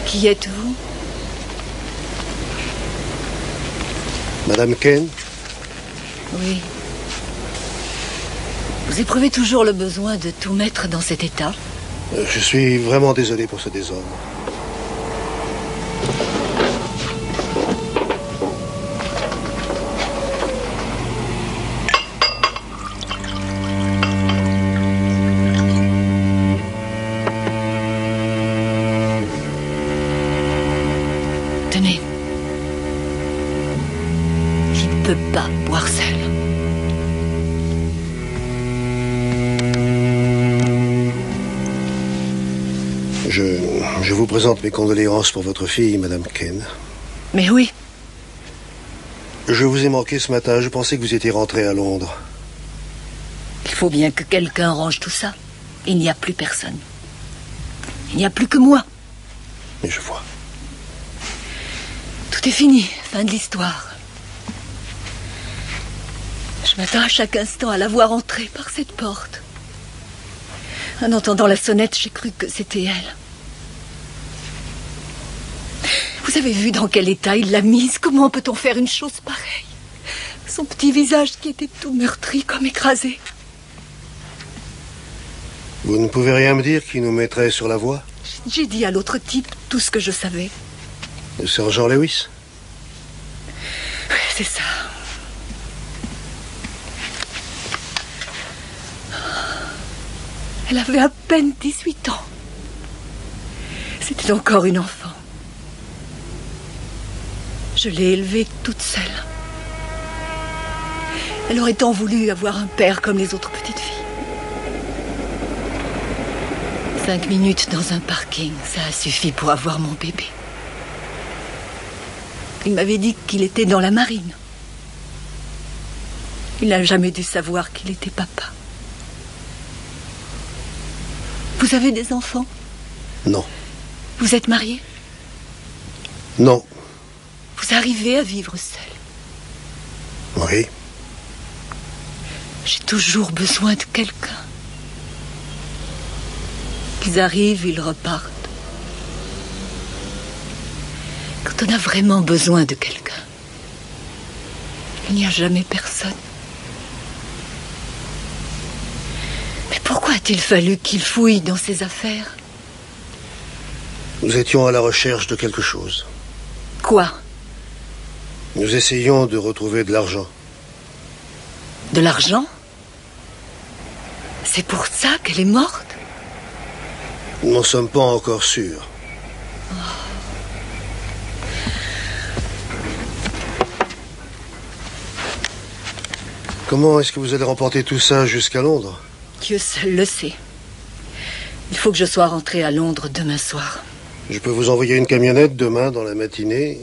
Qui êtes-vous? Madame Kane? Oui. Vous éprouvez toujours le besoin de tout mettre dans cet état? Je suis vraiment désolé pour ce désordre. Tenez. Je ne peux pas boire seul. Je vous présente mes condoléances pour votre fille, Madame Kane. Mais oui. Je vous ai manqué ce matin. Je pensais que vous étiez rentrée à Londres. Il faut bien que quelqu'un range tout ça. Il n'y a plus personne. Il n'y a plus que moi. Mais je vois. Tout est fini. Fin de l'histoire. Je m'attends à chaque instant à la voir entrer par cette porte. En entendant la sonnette, j'ai cru que c'était elle. Vous avez vu dans quel état il l'a mise? Comment peut-on faire une chose pareille? Son petit visage qui était tout meurtri, comme écrasé. Vous ne pouvez rien me dire qui nous mettrait sur la voie? J'ai dit à l'autre type tout ce que je savais. Le sergent Lewis? Oui, c'est ça. Elle avait à peine 18 ans. C'était encore une enfant. Je l'ai élevée toute seule. Elle aurait tant voulu avoir un père comme les autres petites filles. 5 minutes dans un parking, ça a suffi pour avoir mon bébé. Il m'avait dit qu'il était dans la marine. Il n'a jamais dû savoir qu'il était papa. Vous avez des enfants? Non. Vous êtes marié? Non. Vous arrivez à vivre seul? Oui. J'ai toujours besoin de quelqu'un. Ils arrivent, ils repartent. Quand on a vraiment besoin de quelqu'un, il n'y a jamais personne. Mais pourquoi a-t-il fallu qu'il fouille dans ses affaires? Nous étions à la recherche de quelque chose. Quoi? Nous essayions de retrouver de l'argent. De l'argent? C'est pour ça qu'elle est morte? Nous n'en sommes pas encore sûrs. Comment est-ce que vous allez remporter tout ça jusqu'à Londres? Dieu seul le sait. Il faut que je sois rentrée à Londres demain soir. Je peux vous envoyer une camionnette demain dans la matinée,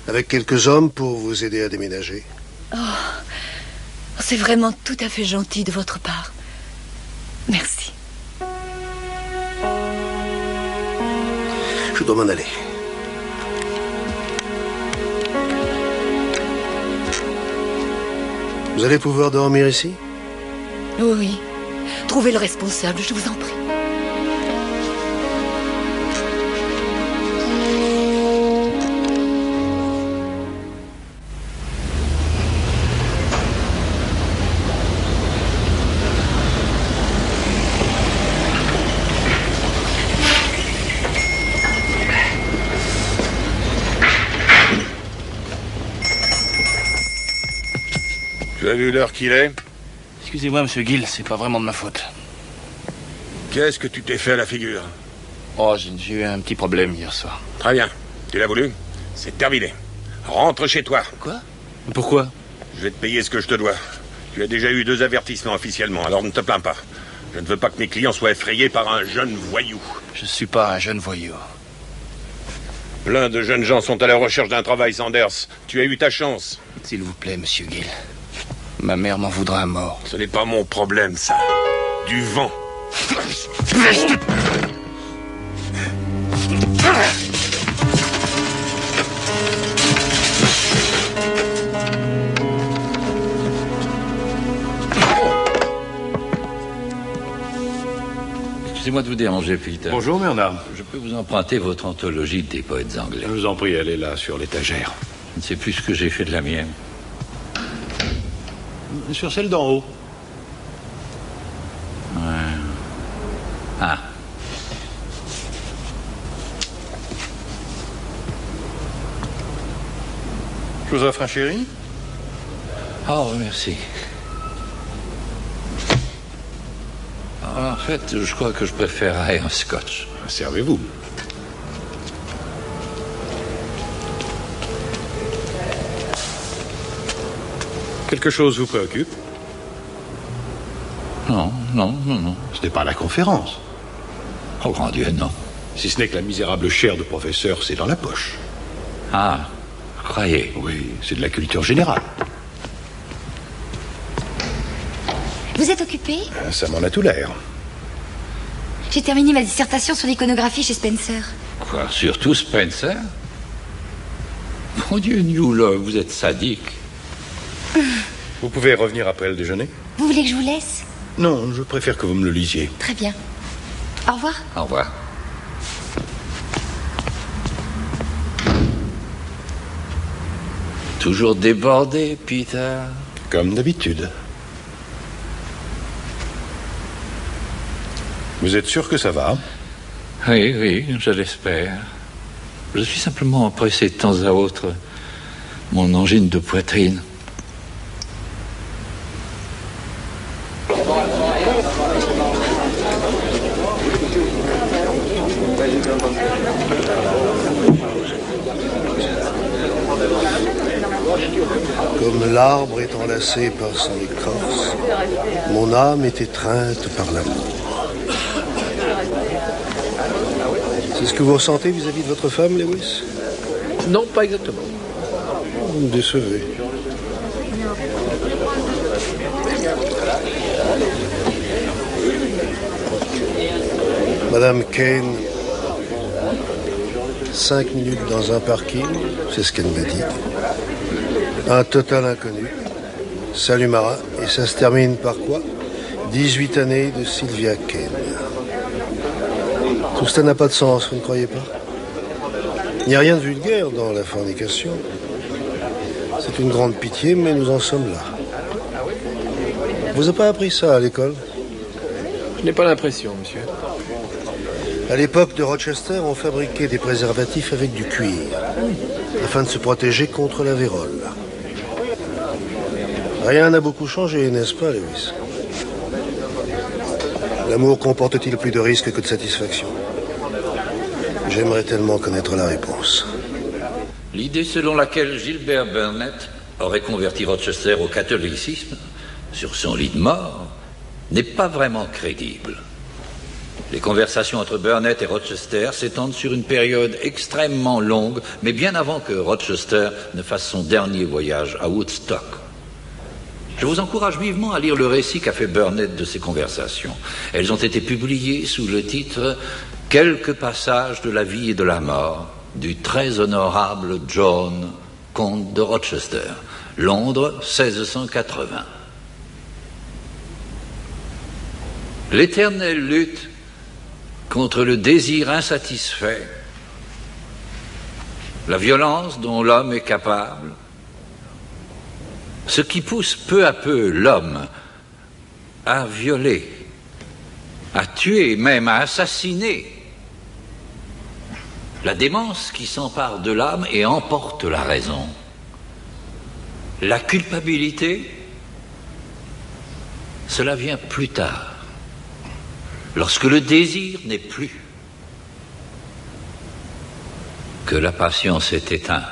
avec quelques hommes pour vous aider à déménager. Oh, c'est vraiment tout à fait gentil de votre part. Merci. Je dois m'en aller. Vous allez pouvoir dormir ici? Oui. Trouvez le responsable, je vous en prie. Tu as vu l'heure qu'il est? Excusez-moi, monsieur Gill, c'est pas vraiment de ma faute. Qu'est-ce que tu t'es fait à la figure? Oh, j'ai eu un petit problème hier soir. Très bien. Tu l'as voulu? C'est terminé. Rentre chez toi. Quoi? Pourquoi? Je vais te payer ce que je te dois. Tu as déjà eu 2 avertissements officiellement, alors ne te plains pas. Je ne veux pas que mes clients soient effrayés par un jeune voyou. Je suis pas un jeune voyou. Plein de jeunes gens sont à la recherche d'un travail, Sanders. Tu as eu ta chance. S'il vous plaît, monsieur Gill. Ma mère m'en voudra à mort. Ce n'est pas mon problème, ça. Du vent. Excusez-moi de vous déranger, Peter. Bonjour, Bernard. Je peux vous emprunter votre anthologie des poètes anglais. Je vous en prie, elle est là, sur l'étagère. Je ne sais plus ce que j'ai fait de la mienne. Sur celle d'en haut. Ouais. Ah. Je vous offre un chéri? Oh, merci. En fait, je crois que je préférerais un scotch. Servez-vous. Quelque chose vous préoccupe? Non. Ce n'est pas la conférence. Oh, grand Dieu, non. Si ce n'est que la misérable chaire de professeur, c'est dans la poche. Ah, croyez. Oui, c'est de la culture générale. Vous êtes occupé? Ça m'en a tout l'air. J'ai terminé ma dissertation sur l'iconographie chez Spencer. Quoi, surtout Spencer? Mon Dieu, Newell, vous êtes sadique. Vous pouvez revenir après le déjeuner? Vous voulez que je vous laisse? Non, je préfère que vous me le lisiez. Très bien. Au revoir. Au revoir. Toujours débordé, Peter? Comme d'habitude. Vous êtes sûr que ça va? Oui, je l'espère. Je suis simplement pressé de temps à autre. Mon angine de poitrine. Comme l'arbre est enlacé par son écorce, mon âme est étreinte par l'amour. C'est ce que vous ressentez vis-à-vis de votre femme, Lewis? Non, pas exactement. Vous me décevez. Madame Kane, 5 minutes dans un parking, c'est ce qu'elle m'a dit. Un total inconnu. Salut Mara. Et ça se termine par quoi? 18 années de Sylvia Kane. Tout cela n'a pas de sens, vous ne croyez pas? Il n'y a rien de vulgaire dans la fornication. C'est une grande pitié, mais nous en sommes là. Vous n'avez pas appris ça à l'école? Je n'ai pas l'impression, monsieur. À l'époque de Rochester, on fabriquait des préservatifs avec du cuir, afin de se protéger contre la vérole. Rien n'a beaucoup changé, n'est-ce pas, Lewis? L'amour comporte-t-il plus de risques que de satisfaction? J'aimerais tellement connaître la réponse. L'idée selon laquelle Gilbert Burnett aurait converti Rochester au catholicisme sur son lit de mort n'est pas vraiment crédible. Les conversations entre Burnett et Rochester s'étendent sur une période extrêmement longue, mais bien avant que Rochester ne fasse son dernier voyage à Woodstock. Je vous encourage vivement à lire le récit qu'a fait Burnett de ces conversations. Elles ont été publiées sous le titre « Quelques passages de la vie et de la mort » du très honorable John, comte de Rochester, Londres, 1680. L'éternelle lutte contre le désir insatisfait, la violence dont l'homme est capable, ce qui pousse peu à peu l'homme à violer, à tuer, même à assassiner, la démence qui s'empare de l'âme et emporte la raison, la culpabilité, cela vient plus tard, lorsque le désir n'est plus, que la passion s'est éteinte.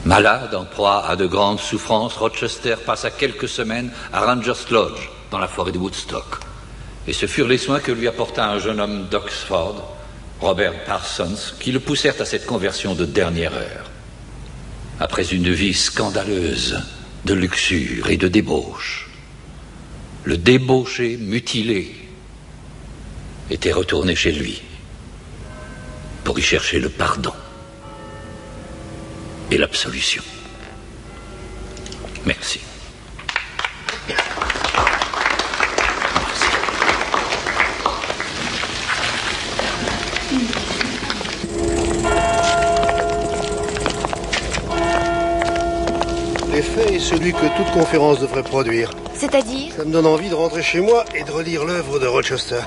Malade, en proie à de grandes souffrances, Rochester passa quelques semaines à Rangers Lodge, dans la forêt de Woodstock. Et ce furent les soins que lui apporta un jeune homme d'Oxford, Robert Parsons, qui le poussèrent à cette conversion de dernière heure. Après une vie scandaleuse de luxure et de débauche, le débauché mutilé était retourné chez lui pour y chercher le pardon et l'absolution. Merci. L'effet est celui que toute conférence devrait produire. C'est-à-dire? Ça me donne envie de rentrer chez moi et de relire l'œuvre de Rochester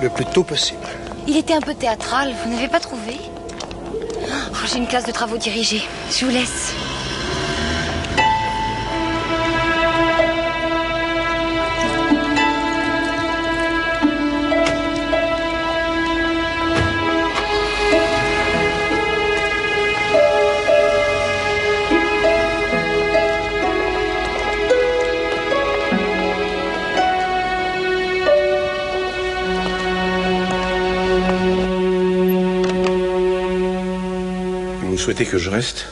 le plus tôt possible. Il était un peu théâtral, vous n'avez pas trouvé? Oh, j'ai une classe de travaux dirigés. Je vous laisse. Vous souhaitez que je reste?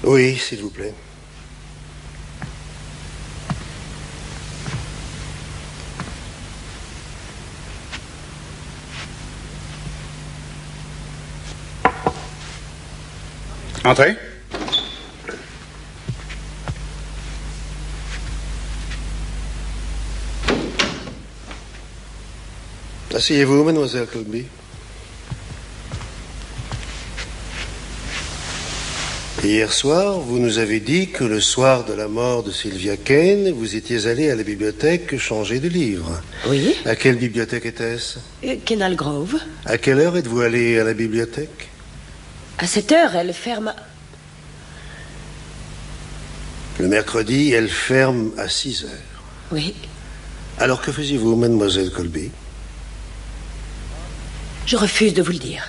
Oui, s'il vous plaît. Entrez. Asseyez-vous, mademoiselle Colby. Hier soir, vous nous avez dit que le soir de la mort de Sylvia Kane, vous étiez allé à la bibliothèque changer de livre. Oui. À quelle bibliothèque était-ce? Kennel Grove. À quelle heure êtes-vous allé à la bibliothèque? À 7 heures, elle ferme. Le mercredi, elle ferme à 6 heures. Oui. Alors que faisiez-vous, mademoiselle Colby? Je refuse de vous le dire.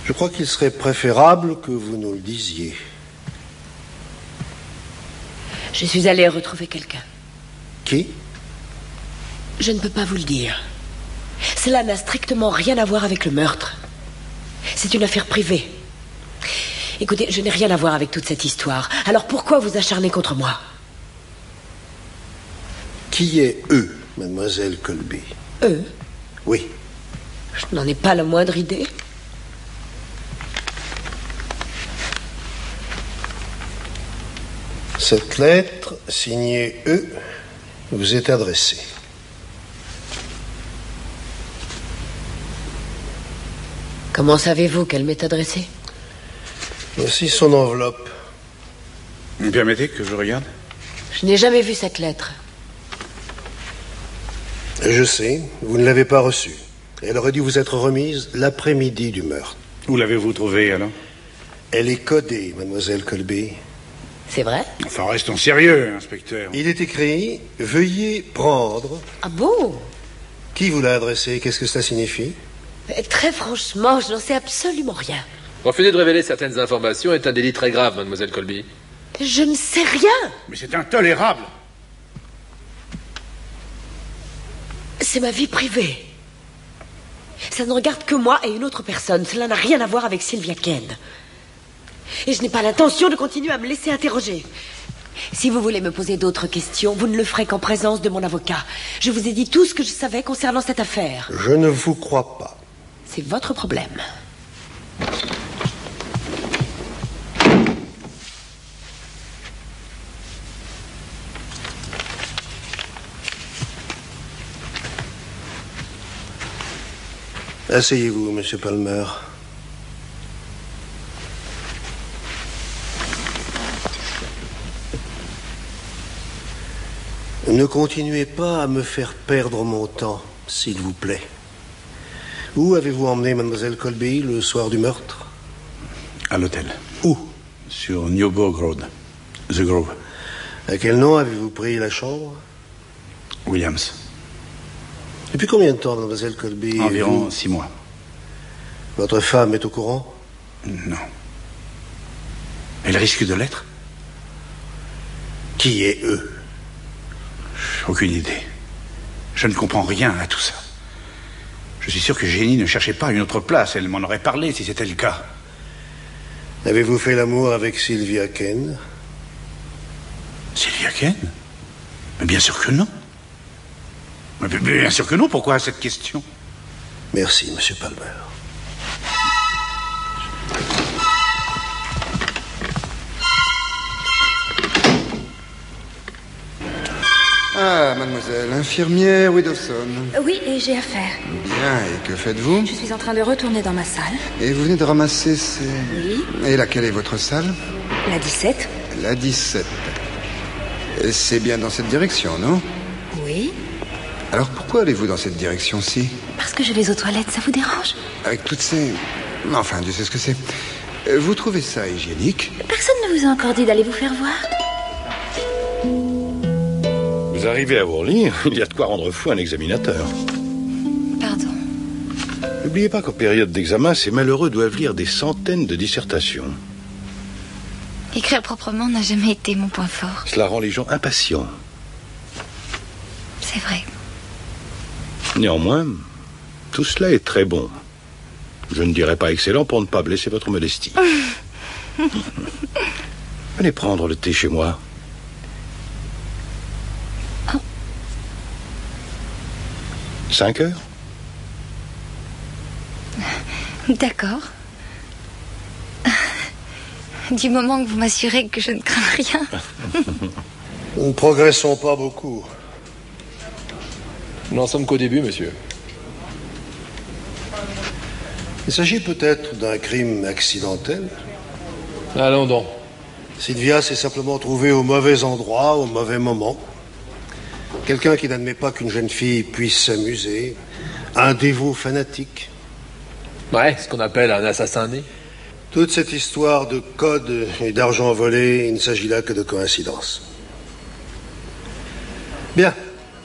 Je crois qu'il serait préférable que vous nous le disiez. Je suis allée retrouver quelqu'un. Qui? Je ne peux pas vous le dire. Cela n'a strictement rien à voir avec le meurtre. C'est une affaire privée. Écoutez, je n'ai rien à voir avec toute cette histoire. Alors pourquoi vous acharnez contre moi? Qui est eux, mademoiselle Colby? Eux? Oui. Je n'en ai pas la moindre idée. Cette lettre, signée E, vous est adressée. Comment savez-vous qu'elle m'est adressée? Voici son enveloppe. Vous me permettez que je regarde? Je n'ai jamais vu cette lettre. Je sais, vous ne l'avez pas reçue. Elle aurait dû vous être remise l'après-midi du meurtre. Où l'avez-vous trouvée, alors? Elle est codée, mademoiselle Colby. C'est vrai? Enfin, restons sérieux, inspecteur. Il est écrit « Veuillez prendre ». Ah bon? Qui vous l'a adressé? Qu'est-ce que cela signifie? Très franchement, je n'en sais absolument rien. Refuser de révéler certaines informations est un délit très grave, mademoiselle Colby. Je ne sais rien. Mais c'est intolérable. C'est ma vie privée. Ça ne regarde que moi et une autre personne. Cela n'a rien à voir avec Sylvia Ken. Et je n'ai pas l'intention de continuer à me laisser interroger. Si vous voulez me poser d'autres questions, vous ne le ferez qu'en présence de mon avocat. Je vous ai dit tout ce que je savais concernant cette affaire. Je ne vous crois pas. C'est votre problème. Asseyez-vous, monsieur Palmer. Ne continuez pas à me faire perdre mon temps, s'il vous plaît. Où avez-vous emmené mademoiselle Colby le soir du meurtre? À l'hôtel. Où? Sur Newburgh Road. The Grove. À quel nom avez-vous pris la chambre? Williams. Depuis combien de temps, mademoiselle Colby? Environ 6 mois. Votre femme est au courant? Non. Elle risque de l'être? Qui est eux? Aucune idée. Je ne comprends rien à tout ça. Je suis sûr que Jenny ne cherchait pas une autre place. Elle m'en aurait parlé si c'était le cas. Avez-vous fait l'amour avec Sylvia Ken? Sylvia Ken? Mais bien sûr que non. Mais bien sûr que non. Pourquoi cette question? Merci, monsieur Palmer. Ah, mademoiselle, infirmière Widowson. Oui, et j'ai affaire. Bien, et que faites-vous? Je suis en train de retourner dans ma salle. Et vous venez de ramasser ces... Oui. Et laquelle est votre salle? La 17. La 17. Et c'est bien dans cette direction, non? Oui. Alors pourquoi allez-vous dans cette direction-ci? Parce que je vais aux toilettes, ça vous dérange? Avec toutes ces... Enfin, Dieu sait ce que c'est. Vous trouvez ça hygiénique? Personne ne vous a encore dit d'aller vous faire voir. Vous arrivez à Worley, il y a de quoi rendre fou un examinateur. Pardon. N'oubliez pas qu'en période d'examen, ces malheureux doivent lire des centaines de dissertations. Écrire proprement n'a jamais été mon point fort. Cela rend les gens impatients. C'est vrai. Néanmoins, tout cela est très bon. Je ne dirais pas excellent pour ne pas blesser votre modestie. Venez prendre le thé chez moi. 5 heures? D'accord. Du moment que vous m'assurez que je ne crains rien. Nous ne progressons pas beaucoup. Nous n'en sommes qu'au début, monsieur. Il s'agit peut-être d'un crime accidentel. Allons donc. Sylvia s'est simplement trouvée au mauvais endroit, au mauvais moment. Quelqu'un qui n'admet pas qu'une jeune fille puisse s'amuser. Un dévot fanatique. Ouais, ce qu'on appelle un assassin né. Toute cette histoire de code et d'argent volé, il ne s'agit là que de coïncidence. Bien.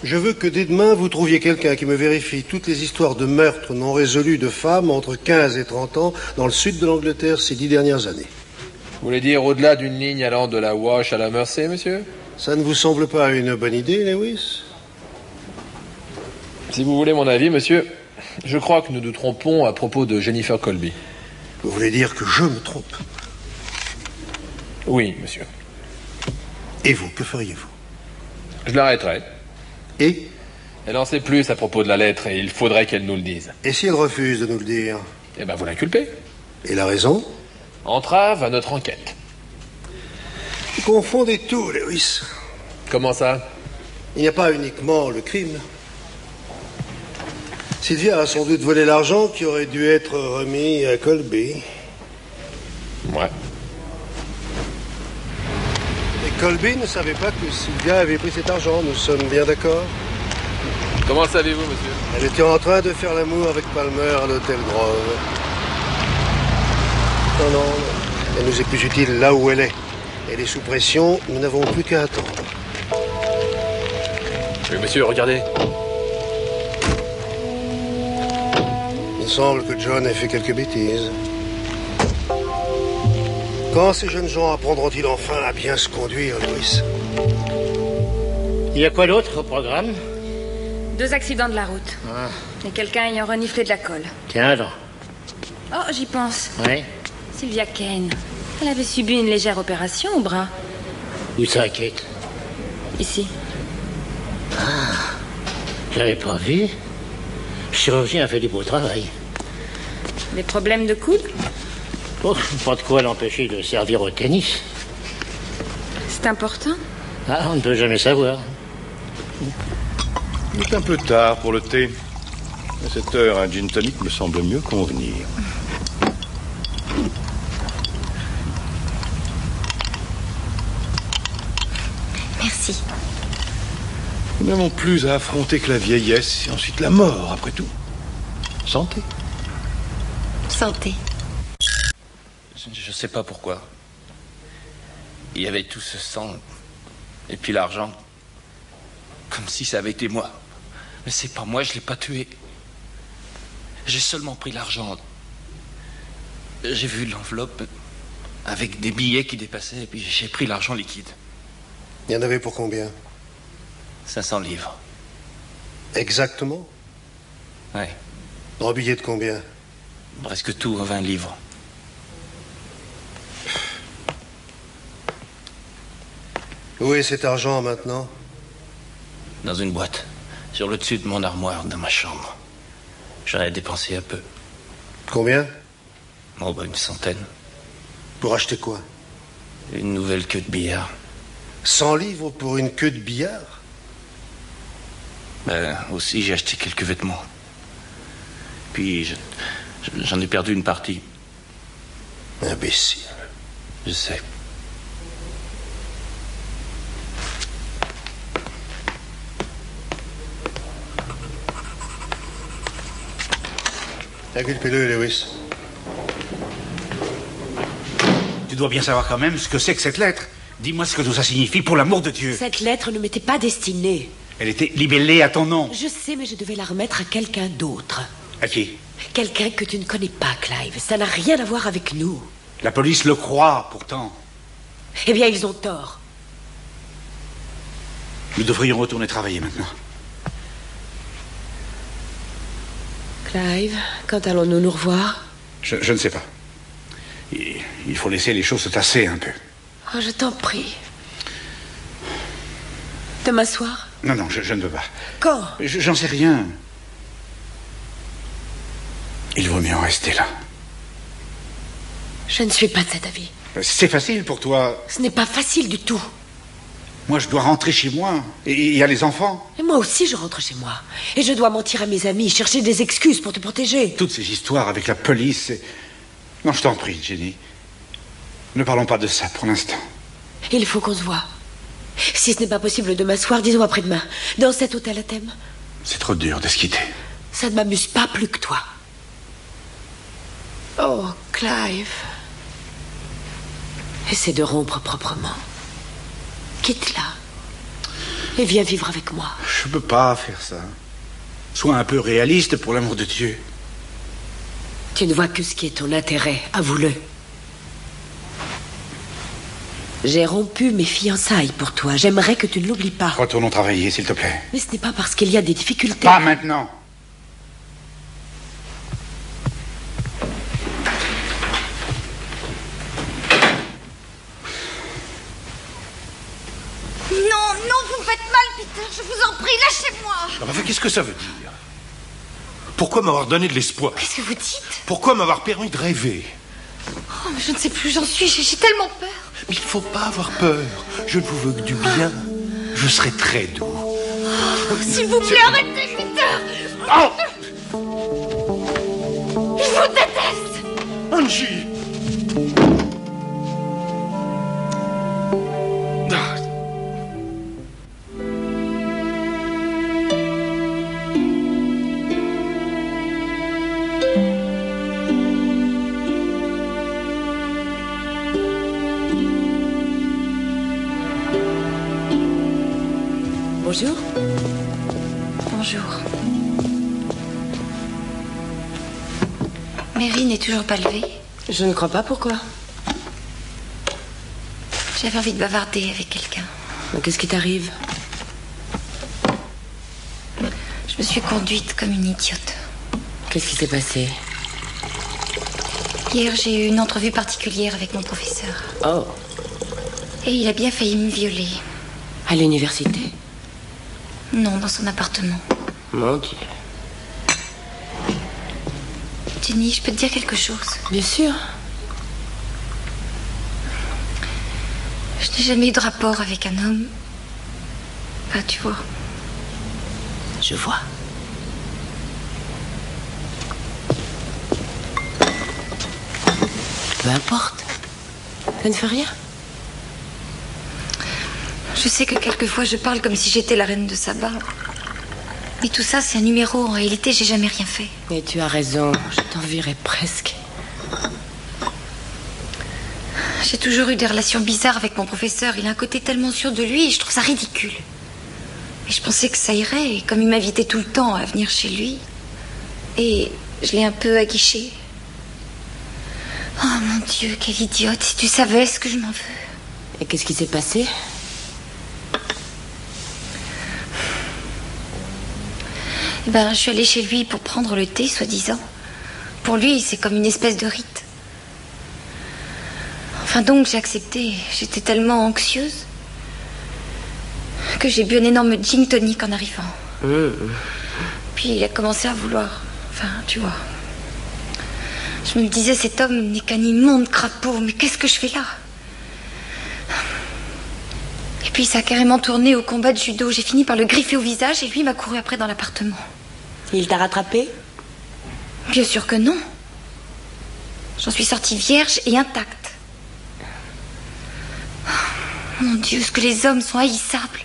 Je veux que dès demain, vous trouviez quelqu'un qui me vérifie toutes les histoires de meurtres non résolus de femmes entre 15 et 30 ans dans le sud de l'Angleterre ces 10 dernières années. Vous voulez dire au-delà d'une ligne allant de la Wash à la Mersey, monsieur? Ça ne vous semble pas une bonne idée, Lewis? Si vous voulez mon avis, monsieur, je crois que nous nous trompons à propos de Jennifer Colby. Vous voulez dire que je me trompe? Oui, monsieur. Et vous, que feriez-vous? Je l'arrêterai. Et Elle en sait plus à propos de la lettre et il faudrait qu'elle nous le dise. Et si elle refuse de nous le dire? Eh ben, vous l'inculpez. Et la raison? Entrave à notre enquête. Vous confondez tout, Lewis. Comment ça? Il n'y a pas uniquement le crime. Sylvia a sans doute volé l'argent qui aurait dû être remis à Colby. Ouais. Et Colby ne savait pas que Sylvia avait pris cet argent, nous sommes bien d'accord? Comment le savez-vous, monsieur? Elle était en train de faire l'amour avec Palmer à l'hôtel Grove. Non, elle nous est plus utile là où elle est. Elle est sous pression, nous n'avons plus qu'à attendre. Oui, monsieur, regardez. Il semble que John ait fait quelques bêtises. Quand ces jeunes gens apprendront-ils enfin à bien se conduire, Louis? Il y a quoi d'autre au programme? 2 accidents de la route. Ah. Et quelqu'un ayant reniflé de la colle. Tiens donc. Oh, j'y pense. Oui. Sylvia Kane. Elle avait subi une légère opération au bras. Où ça, Kate? Ici. Ah, j'avais pas vu. Le chirurgien a fait du beau travail. Des problèmes de coude? Oh, pas de quoi l'empêcher de servir au tennis. C'est important? Ah, on ne peut jamais savoir. Il est un peu tard pour le thé. À cette heure, un gin tonic me semble mieux convenir. Merci. Nous n'avons plus à affronter que la vieillesse et ensuite la mort, après tout. Santé. Santé. Je sais pas pourquoi. Il y avait tout ce sang. Et puis l'argent. Comme si ça avait été moi. Mais c'est pas moi, je l'ai pas tué. J'ai seulement pris l'argent. J'ai vu l'enveloppe avec des billets qui dépassaient et puis j'ai pris l'argent liquide. Il y en avait pour combien? 500 livres. Exactement? Ouais. En billets de combien? Presque tout en 20 livres. Où est cet argent maintenant? Dans une boîte. Sur le dessus de mon armoire, dans ma chambre. J'en ai dépensé un peu. Combien? Oh, bah, une centaine. Pour acheter quoi? Une nouvelle queue de billard. 100 livres pour une queue de billard? Ben, aussi, j'ai acheté quelques vêtements. Puis, j'en ai perdu une partie. Imbécile. Je sais. Inculpez-le, Lewis. Tu dois bien savoir quand même ce que c'est que cette lettre. Dis-moi ce que tout ça signifie, pour l'amour de Dieu. Cette lettre ne m'était pas destinée. Elle était libellée à ton nom. Je sais, mais je devais la remettre à quelqu'un d'autre. À qui? Quelqu'un que tu ne connais pas, Clive. Ça n'a rien à voir avec nous. La police le croit, pourtant. Eh bien, ils ont tort. Nous devrions retourner travailler maintenant. Clive, quand allons-nous nous revoir? Je ne sais pas. Il faut laisser les choses se tasser un peu. Oh, je t'en prie. Demain soir? Non, je ne veux pas. Quand? J'en sais rien. Il vaut mieux en rester là. Je ne suis pas de cet avis. C'est facile pour toi. Ce n'est pas facile du tout. Moi, je dois rentrer chez moi. Et il y a les enfants. Et moi aussi, je rentre chez moi. Et je dois mentir à mes amis, chercher des excuses pour te protéger. Toutes ces histoires avec la police... Non, je t'en prie, Jenny. Ne parlons pas de ça pour l'instant. Il faut qu'on se voie. Si ce n'est pas possible demain soir, disons après-demain. Dans cet hôtel à thème. C'est trop dur de se quitter. Ça ne m'amuse pas plus que toi. Oh, Clive. Essaie de rompre proprement. Quitte-la. Et viens vivre avec moi. Je peux pas faire ça. Sois un peu réaliste, pour l'amour de Dieu. Tu ne vois que ce qui est ton intérêt, avoue-le. J'ai rompu mes fiançailles pour toi. J'aimerais que tu ne l'oublies pas. Retournons travailler, s'il te plaît. Mais ce n'est pas parce qu'il y a des difficultés. Pas maintenant. Non, vous me faites mal, Peter. Je vous en prie, lâchez-moi. Non, mais qu'est-ce que ça veut dire? Pourquoi m'avoir donné de l'espoir? Qu'est-ce que vous dites? Pourquoi m'avoir permis de rêver? Oh, mais je ne sais plus où j'en suis. J'ai tellement peur. Mais il ne faut pas avoir peur. Je ne vous veux que du bien. Je serai très doux. Oh, s'il vous plaît, arrêtez, Peter. Oh! Je vous déteste. Angie! Bonjour. Bonjour. Mary n'est toujours pas levée. Je ne crois pas, pourquoi? J'avais envie de bavarder avec quelqu'un. Qu'est-ce qui t'arrive? Je me suis conduite comme une idiote. Qu'est-ce qui s'est passé? Hier, j'ai eu une entrevue particulière avec mon professeur. Oh. Et il a bien failli me violer. À l'université? Non, dans son appartement. Mon Dieu. Jenny, je peux te dire quelque chose? Bien sûr. Je n'ai jamais eu de rapport avec un homme. Ah, tu vois. Je vois. Peu importe. Ça ne fait rien. Je sais que quelquefois je parle comme si j'étais la reine de Saba. Mais tout ça, c'est un numéro. En réalité, j'ai jamais rien fait. Mais tu as raison. Je t'envierais presque. J'ai toujours eu des relations bizarres avec mon professeur. Il a un côté tellement sûr de lui et je trouve ça ridicule. Mais je pensais que ça irait. Et comme il m'invitait tout le temps à venir chez lui, et je l'ai un peu aguiché. Oh mon Dieu, quelle idiote. Si tu savais ce que je m'en veux. Et qu'est-ce qui s'est passé? Eh ben, je suis allée chez lui pour prendre le thé, soi-disant. Pour lui, c'est comme une espèce de rite. Enfin donc, j'ai accepté. J'étais tellement anxieuse que j'ai bu un énorme gin tonic en arrivant. Puis il a commencé à vouloir... Enfin, tu vois. Je me disais, cet homme n'est qu'un immonde crapaud. Mais qu'est-ce que je fais là? Et puis ça a carrément tourné au combat de judo. J'ai fini par le griffer au visage et lui m'a couru après dans l'appartement. Il t'a rattrapé? Bien sûr que non. J'en suis sortie vierge et intacte. Oh, mon Dieu, ce que les hommes sont haïssables.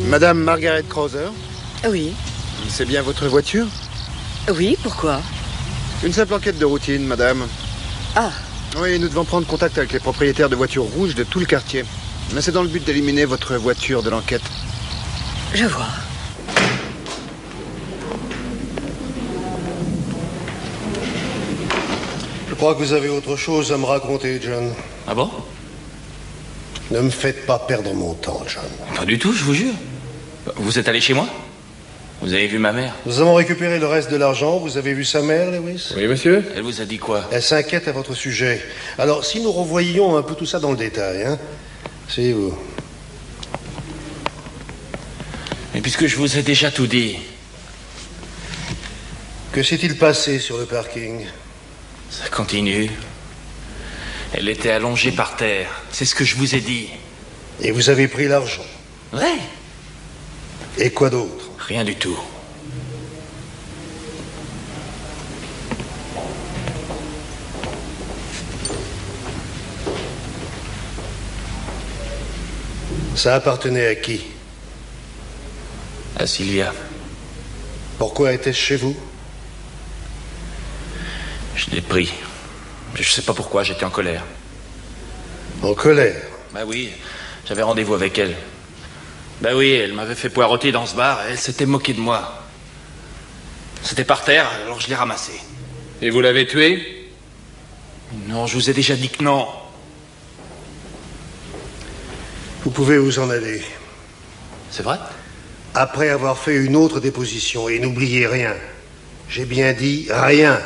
Madame Margaret Krauser? Oui. C'est bien votre voiture? Oui, pourquoi? Une simple enquête de routine, madame. Ah. Oui, nous devons prendre contact avec les propriétaires de voitures rouges de tout le quartier. Mais c'est dans le but d'éliminer votre voiture de l'enquête. Je vois. crois que vous avez autre chose à me raconter, John. Ah bon? Ne me faites pas perdre mon temps, John. Pas du tout, je vous jure. Vous êtes allé chez moi? Vous avez vu ma mère? Nous avons récupéré le reste de l'argent. Vous avez vu sa mère, Lewis? Oui, monsieur. Elle vous a dit quoi? Elle s'inquiète à votre sujet. Alors, si nous revoyions un peu tout ça dans le détail, hein? C'est vous. Mais puisque je vous ai déjà tout dit... Que s'est-il passé sur le parking? Ça continue. Elle était allongée par terre. C'est ce que je vous ai dit. Et vous avez pris l'argent? Ouais. Et quoi d'autre? Rien du tout. Ça appartenait à qui? À Sylvia. Pourquoi était-ce chez vous? Je l'ai pris. Je sais pas pourquoi, j'étais en colère. En colère? Bah oui, j'avais rendez-vous avec elle. Bah oui, elle m'avait fait poireauter dans ce bar et elle s'était moquée de moi. C'était par terre, alors je l'ai ramassé. Et vous l'avez tué? Non, je vous ai déjà dit que non. Vous pouvez vous en aller. C'est vrai? Après avoir fait une autre déposition, et n'oubliez rien. J'ai bien dit rien.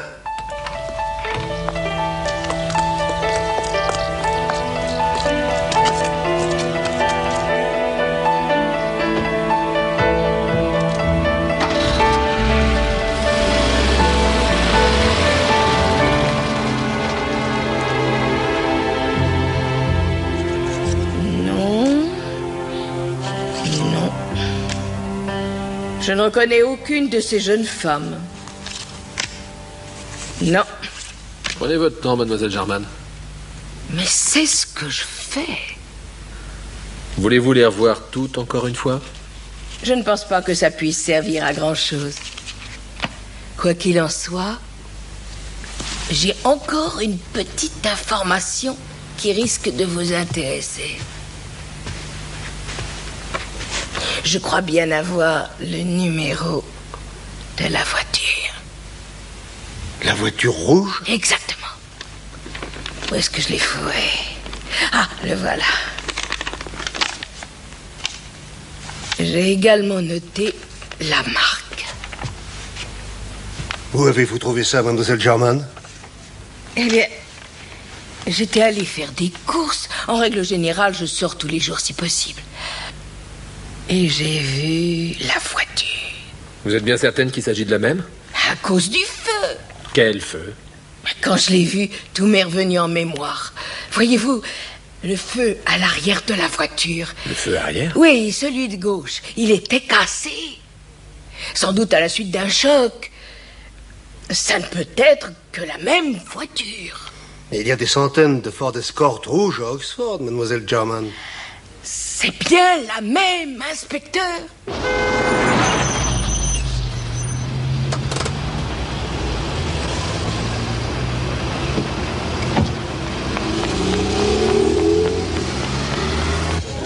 Je ne reconnais aucune de ces jeunes femmes. Non. Prenez votre temps, mademoiselle Jarman. Mais c'est ce que je fais. Voulez-vous les revoir toutes encore une fois? Je ne pense pas que ça puisse servir à grand-chose. Quoi qu'il en soit, j'ai encore une petite information qui risque de vous intéresser. Je crois bien avoir le numéro de la voiture. La voiture rouge? Exactement. Où est-ce que je l'ai fourré? Ah, le voilà. J'ai également noté la marque. Où avez-vous trouvé ça, mademoiselle Jarman? Eh bien, j'étais allée faire des courses. En règle générale, je sors tous les jours si possible. Et j'ai vu la voiture. Vous êtes bien certaine qu'il s'agit de la même? À cause du feu. Quel feu? Quand je l'ai vu, tout m'est revenu en mémoire. Voyez-vous, le feu à l'arrière de la voiture. Le feu arrière? Oui, celui de gauche. Il était cassé. Sans doute à la suite d'un choc. Ça ne peut être que la même voiture. Il y a des centaines de Ford Escort rouges à Oxford, mademoiselle Jarman. C'est bien la même, inspecteur.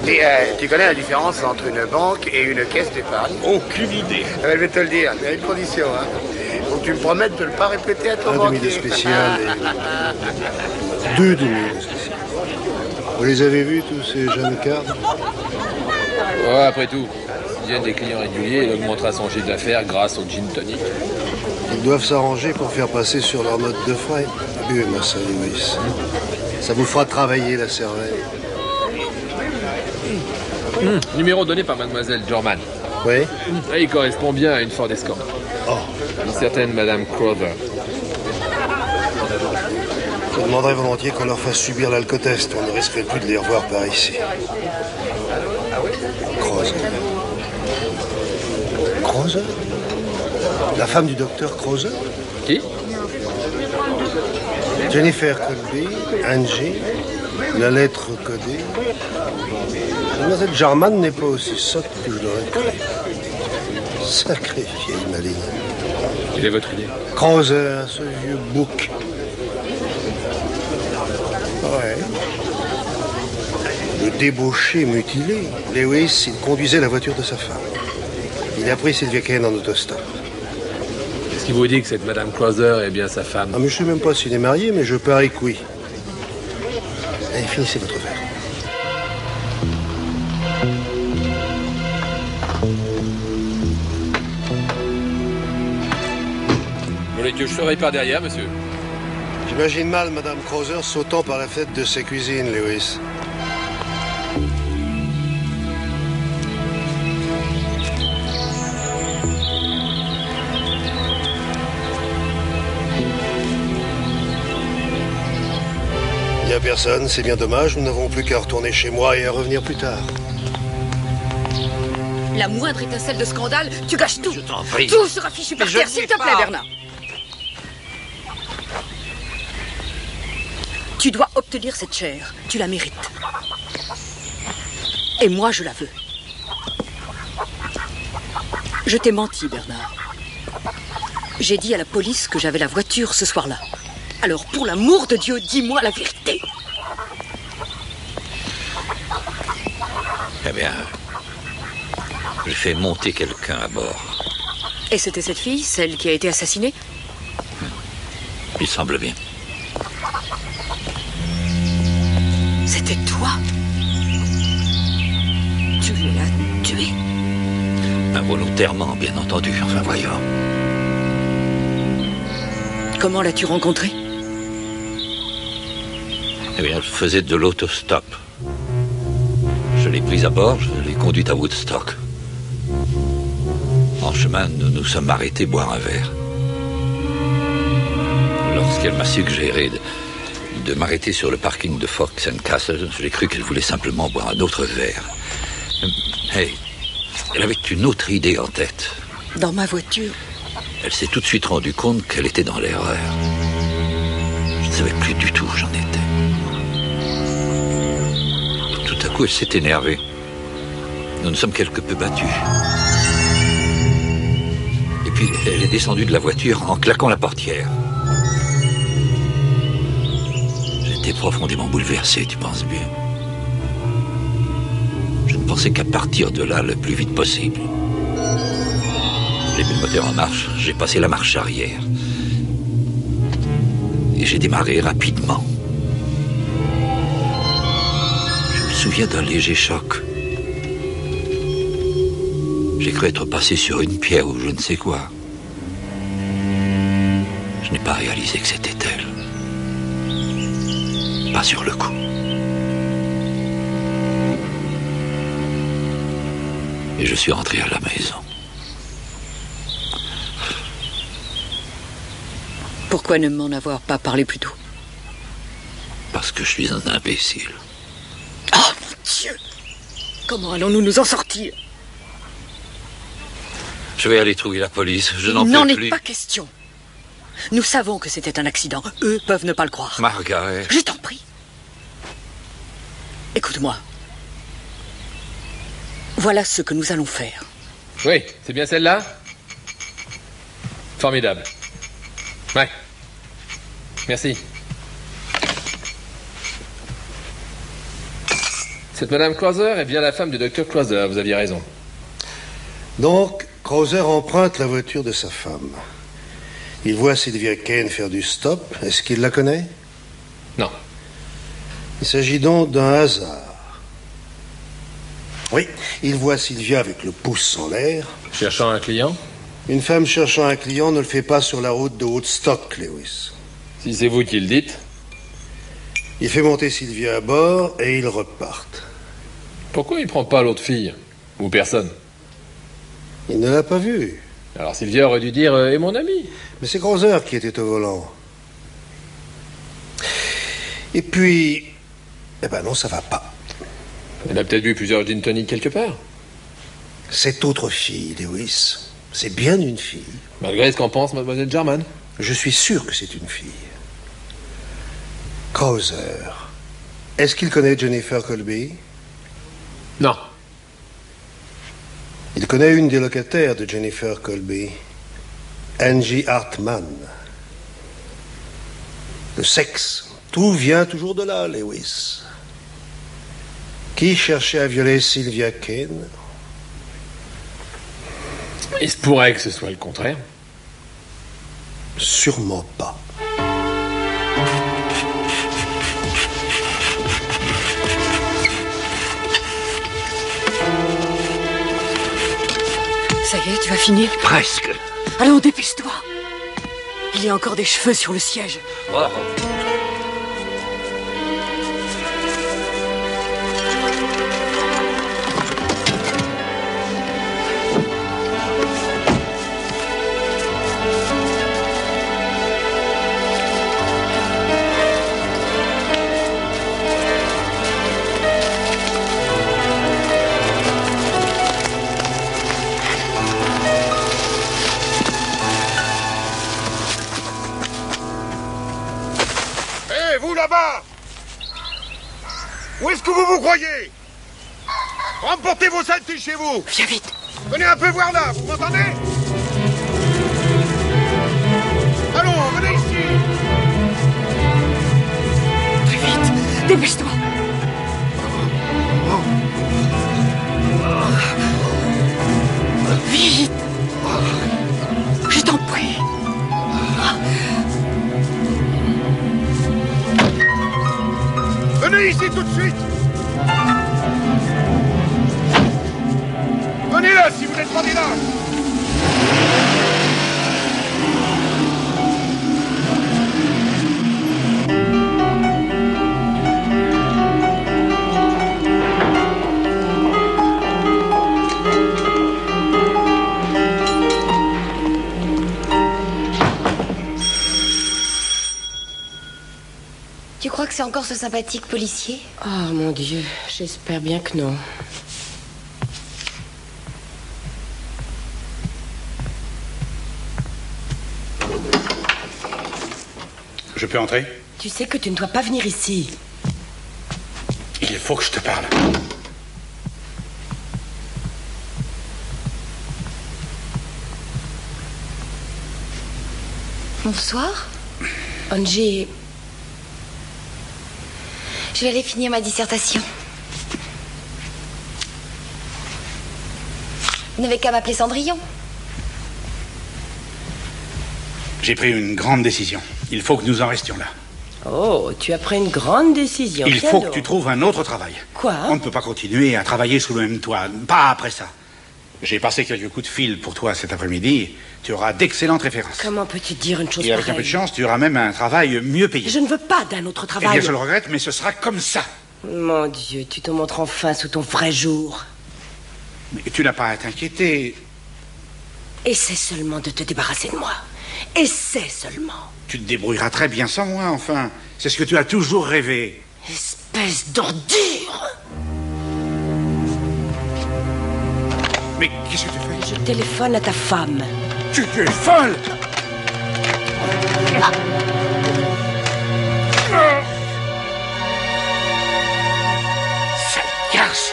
Et tu connais la différence entre une banque et une caisse d'épargne? Aucune idée. Je vais te le dire, mais à une condition. Hein. Faut que tu me promettes de ne pas répéter à ton banquier. Un demi de spécial et 2 demi de spécial. Vous les avez vus, tous ces jeunes cadres? Ouais, après tout, s'ils viennent des clients réguliers, il augmentera son chiffre d'affaires grâce au gin tonic. Ils doivent s'arranger pour faire passer sur leur note de frais. Buvez-moi ça, Lewis. Ça vous fera travailler la cervelle. Numéro donné par mademoiselle Jarman. Oui? Et il correspond bien à une Ford Escort. Oh. Une certaine madame Crowther. Je demanderais volontiers qu'on leur fasse subir l'alcotest. On ne risquerait plus de les revoir par ici. Crowther. Crowther? La femme du docteur Crowther? Qui? Jennifer Colby, Angie, la lettre codée. Mademoiselle Jarman n'est pas aussi sotte que je l'aurais cru. Sacrée vieille maligne. Quelle est votre idée? Crowther, ce vieux bouc. Ouais. Le débauché mutilé. Lewis, il conduisait la voiture de sa femme. Il a pris Sylvia Kane en autostop. qu'il vous dit que cette Madame Closer est bien sa femme? Ah, mais je sais même pas s'il est marié, mais je parie que oui. Allez, finissez votre verre. Vous voulez que je surveille par derrière, monsieur? J'imagine mal Madame Closer sautant par la fenêtre de sa cuisine, Lewis. Il n'y a personne, c'est bien dommage. Nous n'avons plus qu'à retourner chez moi et à revenir plus tard. La moindre étincelle de scandale, tu gâches tout. Je t'en prie. Tout sera fichu par terre, s'il te plaît, Bernard. Tu dois obtenir cette chair. Tu la mérites. Et moi, je la veux. Je t'ai menti, Bernard. J'ai dit à la police que j'avais la voiture ce soir-là. Alors, pour l'amour de Dieu, dis-moi la vérité. Eh bien, j'ai fait monter quelqu'un à bord. Et c'était cette fille, celle qui a été assassinée? Il semble bien. C'était toi? Tu l'as tuée? Involontairement, bien entendu. Enfin, voyons. Comment l'as-tu rencontrée? Eh bien, je faisais de l'autostop. Je l'ai prise à bord, je l'ai conduite à Woodstock. En chemin, nous nous sommes arrêtés boire un verre. Lorsqu'elle m'a suggéré de m'arrêter sur le parking de Fox and Castle, j'ai cru qu'elle voulait simplement boire un autre verre. Hey, elle avait une autre idée en tête. Dans ma voiture? Elle s'est tout de suite rendue compte qu'elle était dans l'erreur. Je ne savais plus du tout où j'en étais. Et tout à coup, elle s'est énervée. Nous nous sommes quelque peu battus. Et puis, elle est descendue de la voiture en claquant la portière. J'étais profondément bouleversé, tu penses bien. Je ne pensais qu'à partir de là le plus vite possible. J'ai mis le moteur en marche, j'ai passé la marche arrière. Et j'ai démarré rapidement. Je me souviens d'un léger choc. J'ai cru être passé sur une pierre ou je ne sais quoi. Je n'ai pas réalisé que c'était elle. Pas sur le coup. Et je suis rentré à la maison. Pourquoi ne m'en avoir pas parlé plus tôt? Parce que je suis un imbécile. Oh mon Dieu! Comment allons-nous nous en sortir? Je vais aller trouver la police, je n'en Il peux n'en plus. est pas question. Nous savons que c'était un accident. Eux peuvent ne pas le croire. Margaret. Je t'en prie. Écoute-moi. Voilà ce que nous allons faire. Oui, c'est bien celle-là? Formidable. Ouais. Merci. Cette Madame Closer est bien la femme du docteur Closer, vous aviez raison. Donc, Closer emprunte la voiture de sa femme. Il voit Sylvia Kane faire du stop. Est-ce qu'il la connaît? Non. Il s'agit donc d'un hasard. Oui, il voit Sylvia avec le pouce en l'air. Cherchant un client? Une femme cherchant un client ne le fait pas sur la route de Woodstock, Lewis. Si c'est vous qui le dites. Il fait monter Sylvia à bord et ils repartent. Pourquoi il prend pas l'autre fille? Ou personne? Il ne l'a pas vue. Alors Sylvia aurait dû dire « Et mon ami ?» Mais c'est Closer qui était au volant. Et puis... Eh ben non, ça va pas. Elle a peut-être vu plusieurs gin tonic quelque part. Cette autre fille, Lewis, c'est bien une fille. Malgré ce qu'en pense mademoiselle Jarman. Je suis sûr que c'est une fille. Closer. Est-ce qu'il connaît Jennifer Colby? Non. Il connaît une des locataires de Jennifer Colby, Angie Hartman. Le sexe, tout vient toujours de là, Lewis. Qui cherchait à violer Sylvia Kane? Il se pourrait que ce soit le contraire. Sûrement pas. Ça y est, tu vas finir? Presque. Allons, dépêche-toi. Il y a encore des cheveux sur le siège. Oh. Là-bas! Où est-ce que vous vous croyez? Remportez vos saletés chez vous! Viens vite! Venez un peu voir là, vous m'entendez? Allons, venez ici! Très vite! Dépêche-toi! Vite! Je t'en prie! Venez ici tout de suite! Venez là si vous n'êtes pas des lâches! Tu crois que c'est encore ce sympathique policier? Oh mon Dieu, j'espère bien que non. Je peux entrer? Tu sais que tu ne dois pas venir ici. Il faut que je te parle. Bonsoir. Angie... Je vais aller finir ma dissertation. Vous n'avez qu'à m'appeler Cendrillon. J'ai pris une grande décision. Il faut que nous en restions là. Oh, tu as pris une grande décision. Il faut que tu trouves un autre travail. Quoi? On ne peut pas continuer à travailler sous le même toit. Pas après ça. J'ai passé quelques coups de fil pour toi cet après-midi. Tu auras d'excellentes références. Comment peux-tu dire une chose Et avec pareille? un peu de chance, tu auras même un travail mieux payé. Je ne veux pas d'un autre Eh travail. bien, je le regrette, mais ce sera comme ça. Mon Dieu, tu te montres enfin sous ton vrai jour. Mais tu n'as pas à t'inquiéter. Essaie seulement de te débarrasser de moi. Essaie seulement. Tu te débrouilleras très bien sans moi, enfin. C'est ce que tu as toujours rêvé. Espèce d'ordure! Mais qu'est-ce que tu fais? Je téléphone à ta femme. Tu es folle! Sale garce!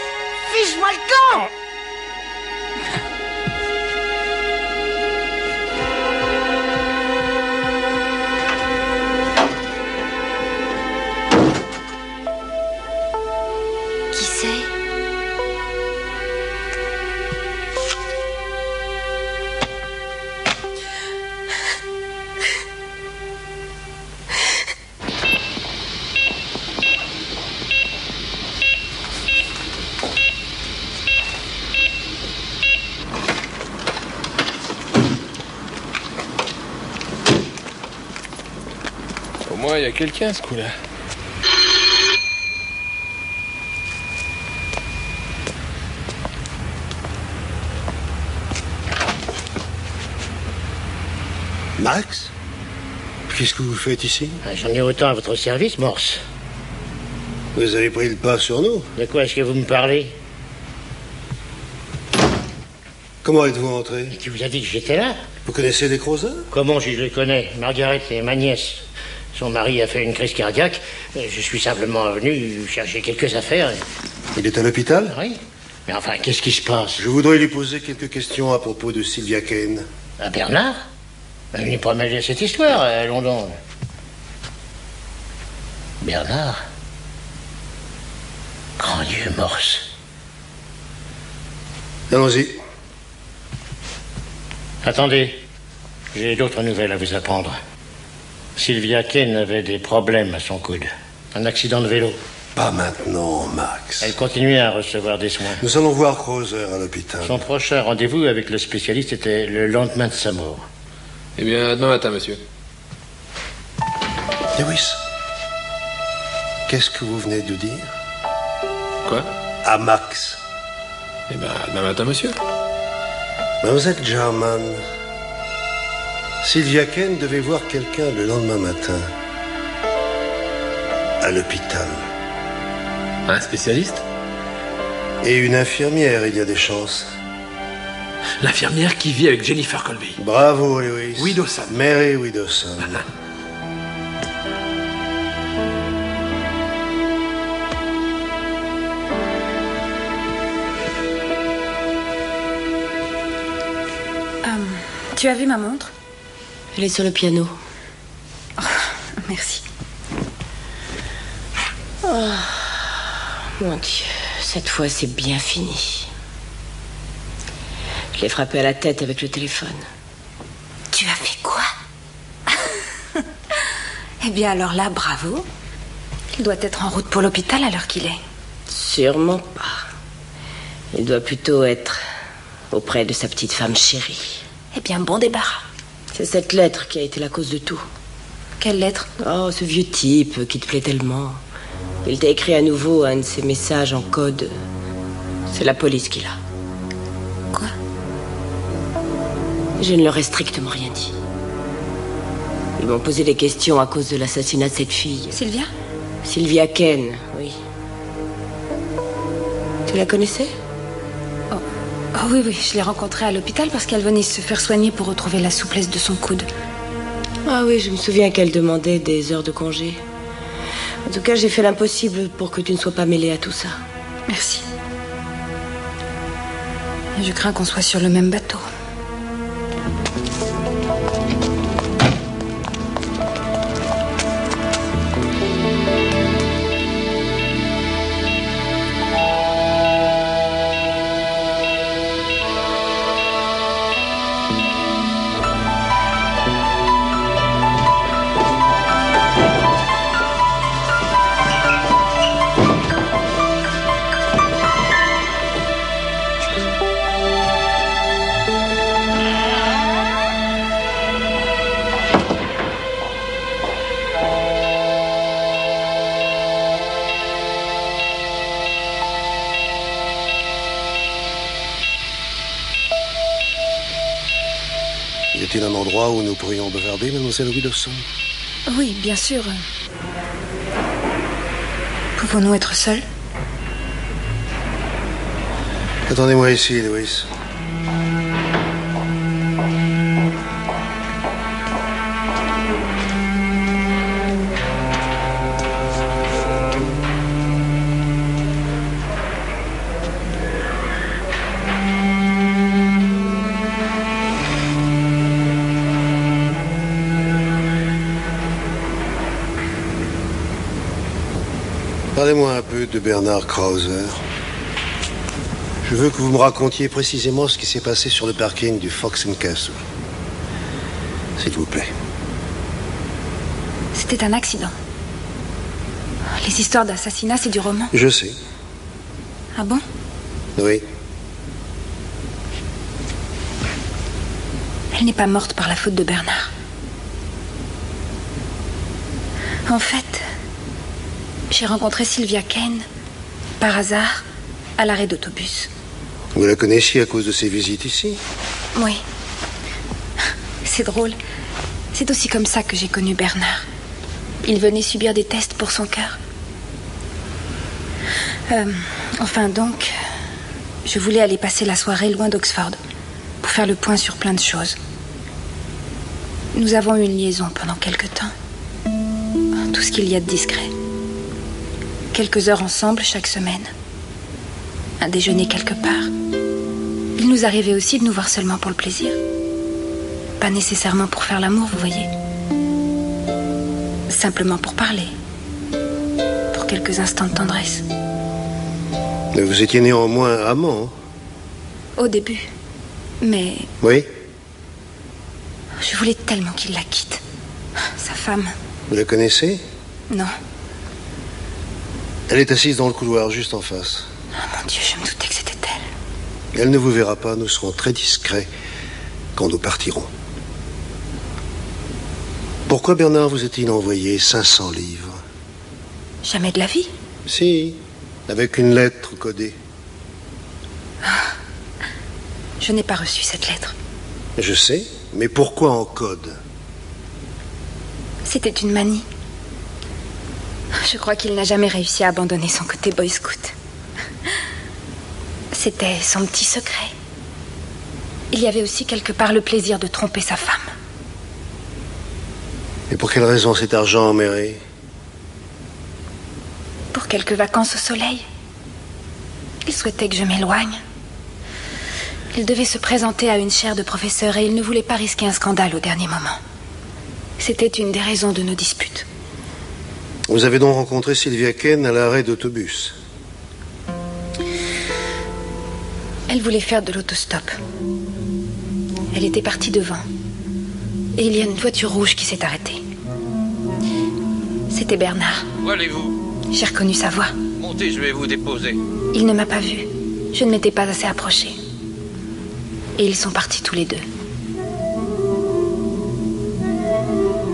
Fiche-moi le camp! Qui c'est? Au moins, il y a quelqu'un, ce coup-là. Max? Qu'est-ce que vous faites ici? J'en ai autant à votre service, Morse. Vous avez pris le pas sur nous? De quoi est-ce que vous me parlez? Comment êtes-vous entré? Qui vous a dit que j'étais là? Vous connaissez les Crozat? Comment je les connais? Margaret est ma nièce. Son mari a fait une crise cardiaque. Je suis simplement venu chercher quelques affaires. Il est à l'hôpital? Oui. Mais enfin, qu'est-ce qui se passe? Je voudrais lui poser quelques questions à propos de Sylvia Kane. À Bernard? Elle n'est pas mêlée à cette histoire, à London. Bernard? Grand Dieu, Morse. Allons-y. Attendez. J'ai d'autres nouvelles à vous apprendre. Sylvia Kane avait des problèmes à son coude. Un accident de vélo. Pas maintenant, Max. Elle continuait à recevoir des soins. Nous allons voir Krauser à l'hôpital. Son prochain rendez-vous avec le spécialiste était le lendemain de sa mort. Eh bien, demain matin, monsieur. Lewis, qu'est-ce que vous venez de dire? Quoi? À Max. Eh bien, demain matin, monsieur. Mademoiselle Jarman, Sylvia Kane devait voir quelqu'un le lendemain matin. À l'hôpital. Un spécialiste? Et une infirmière, il y a des chances. L'infirmière qui vit avec Jennifer Colby. Bravo, Lewis. Widowson. Mary Widowson. Tu as vu ma montre? Elle est sur le piano. Oh, merci. Oh, mon Dieu, cette fois c'est bien fini. Je l'ai frappé à la tête avec le téléphone. Tu as fait quoi? Eh bien alors là, bravo. Il doit être en route pour l'hôpital à l'heure qu'il est. Sûrement pas. Il doit plutôt être auprès de sa petite femme chérie. Eh bien, bon débarras. C'est cette lettre qui a été la cause de tout. Quelle lettre? Oh, ce vieux type qui te plaît tellement. Il t'a écrit à nouveau un de ses messages en code. C'est la police qui l'a. Quoi? Je ne leur ai strictement rien dit. Ils m'ont posé des questions à cause de l'assassinat de cette fille. Sylvia? Sylvia Kane, oui. Tu la connaissais? Oh oui, je l'ai rencontrée à l'hôpital parce qu'elle venait se faire soigner pour retrouver la souplesse de son coude. Ah oui, je me souviens qu'elle demandait des heures de congé. En tout cas, j'ai fait l'impossible pour que tu ne sois pas mêlée à tout ça. Merci. Je crains qu'on soit sur le même bateau. Y a-t-il un endroit où nous pourrions bavarder, mademoiselle Widowson? Oui, bien sûr. Pouvons-nous être seuls? Attendez-moi ici, Lewis. Parlez-moi un peu de Bernard Krauser. Je veux que vous me racontiez précisément ce qui s'est passé sur le parking du Fox and Castle. S'il vous plaît. C'était un accident. Les histoires d'assassinat, c'est du roman. Je sais. Ah bon? Oui. Elle n'est pas morte par la faute de Bernard. En fait, j'ai rencontré Sylvia Kane, par hasard, à l'arrêt d'autobus. Vous la connaissiez à cause de ses visites ici? Oui. C'est drôle. C'est aussi comme ça que j'ai connu Bernard. Il venait subir des tests pour son cœur. Enfin donc, je voulais aller passer la soirée loin d'Oxford pour faire le point sur plein de choses. Nous avons eu une liaison pendant quelque temps. Tout ce qu'il y a de discret. Quelques heures ensemble chaque semaine. Un déjeuner quelque part. Il nous arrivait aussi de nous voir seulement pour le plaisir. Pas nécessairement pour faire l'amour, vous voyez. Simplement pour parler. Pour quelques instants de tendresse. Mais vous étiez néanmoins amant. Au début. Mais Oui. Je voulais tellement qu'il la quitte. Sa femme. Vous la connaissez? Non. Elle est assise dans le couloir, juste en face. Oh mon Dieu, je me doutais que c'était elle. Elle ne vous verra pas, nous serons très discrets quand nous partirons. Pourquoi Bernard vous a-t-il envoyé 500 livres? Jamais de la vie. Si, avec une lettre codée. Je n'ai pas reçu cette lettre. Je sais, mais pourquoi en code? C'était une manie. Je crois qu'il n'a jamais réussi à abandonner son côté boy scout. C'était son petit secret. Il y avait aussi quelque part le plaisir de tromper sa femme. Et pour quelle raison cet argent emméré? Pour quelques vacances au soleil. Il souhaitait que je m'éloigne. Il devait se présenter à une chaire de professeur et il ne voulait pas risquer un scandale au dernier moment. C'était une des raisons de nos disputes. Vous avez donc rencontré Sylvia Kane à l'arrêt d'autobus? Elle voulait faire de l'autostop. Elle était partie devant. Et il y a une voiture rouge qui s'est arrêtée. C'était Bernard. Où allez-vous? J'ai reconnu sa voix. Montez, je vais vous déposer. Il ne m'a pas vue. Je ne m'étais pas assez approchée. Et ils sont partis tous les deux.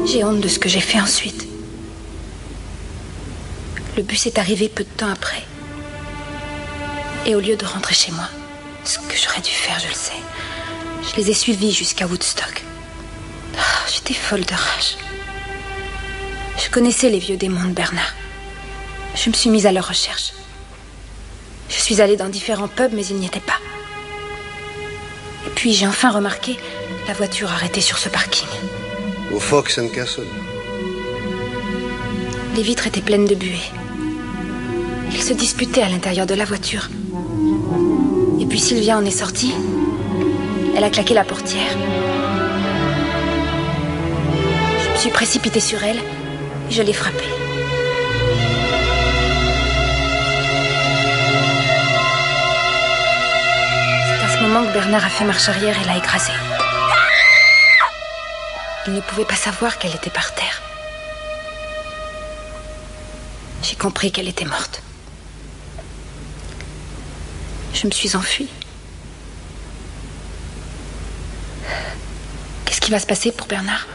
J'ai honte de ce que j'ai fait ensuite. Le bus est arrivé peu de temps après. Et au lieu de rentrer chez moi, ce que j'aurais dû faire, je le sais, je les ai suivis jusqu'à Woodstock. Oh, j'étais folle de rage. Je connaissais les vieux démons de Bernard. Je me suis mise à leur recherche. Je suis allée dans différents pubs, mais ils n'y étaient pas. Et puis j'ai enfin remarqué la voiture arrêtée sur ce parking. Au Fox and Castle. Les vitres étaient pleines de buée. Ils se disputaient à l'intérieur de la voiture. Et puis Sylvia en est sortie. Elle a claqué la portière. Je me suis précipitée sur elle et je l'ai frappée. C'est à ce moment que Bernard a fait marche arrière et l'a écrasée. Il ne pouvait pas savoir qu'elle était par terre. J'ai compris qu'elle était morte. Je me suis enfuie. Qu'est-ce qui va se passer pour Bernard?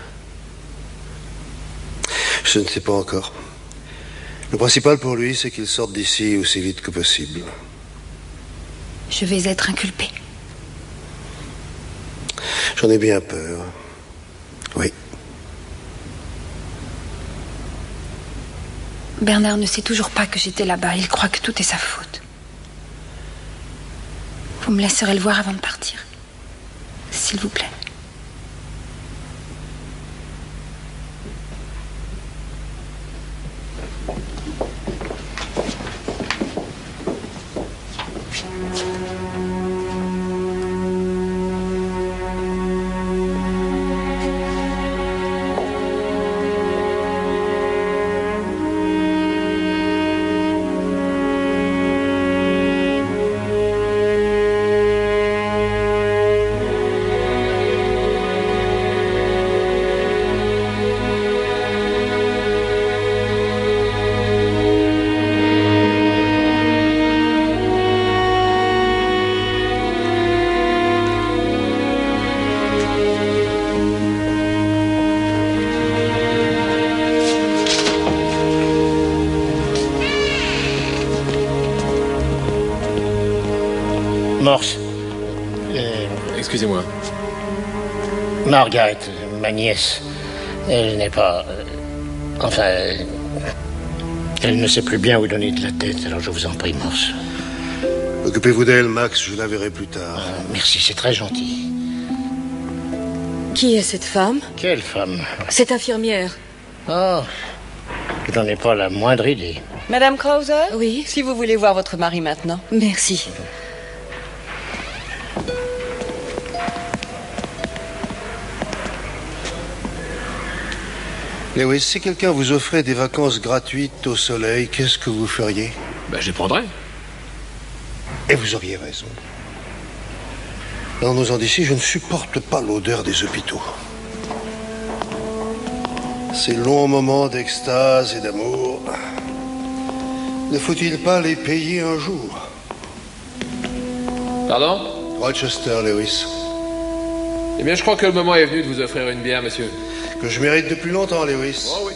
Je ne sais pas encore. Le principal pour lui, c'est qu'il sorte d'ici aussi vite que possible. Je vais être inculpée. J'en ai bien peur. Oui. Bernard ne sait toujours pas que j'étais là-bas. Il croit que tout est sa faute. Vous me laisserez le voir avant de partir, s'il vous plaît. Morse. Excusez-moi. Margaret, ma nièce, elle n'est pas... enfin... elle ne sait plus bien où donner de la tête, alors je vous en prie, Morse. Occupez-vous d'elle, Max, je la verrai plus tard. Merci, c'est très gentil. Qui est cette femme? Quelle femme? Cette infirmière. Oh, je n'en ai pas la moindre idée. Madame Krauser? Oui. Si vous voulez voir votre mari maintenant. Merci. Lewis, si quelqu'un vous offrait des vacances gratuites au soleil, qu'est-ce que vous feriez? Ben, je les prendrais. Et vous auriez raison. En osant d'ici, je ne supporte pas l'odeur des hôpitaux. Ces longs moments d'extase et d'amour, ne faut-il pas les payer un jour? Pardon? Rochester, Lewis. Eh bien, je crois que le moment est venu de vous offrir une bière, monsieur. Que je mérite depuis longtemps, Lewis. Oh oui.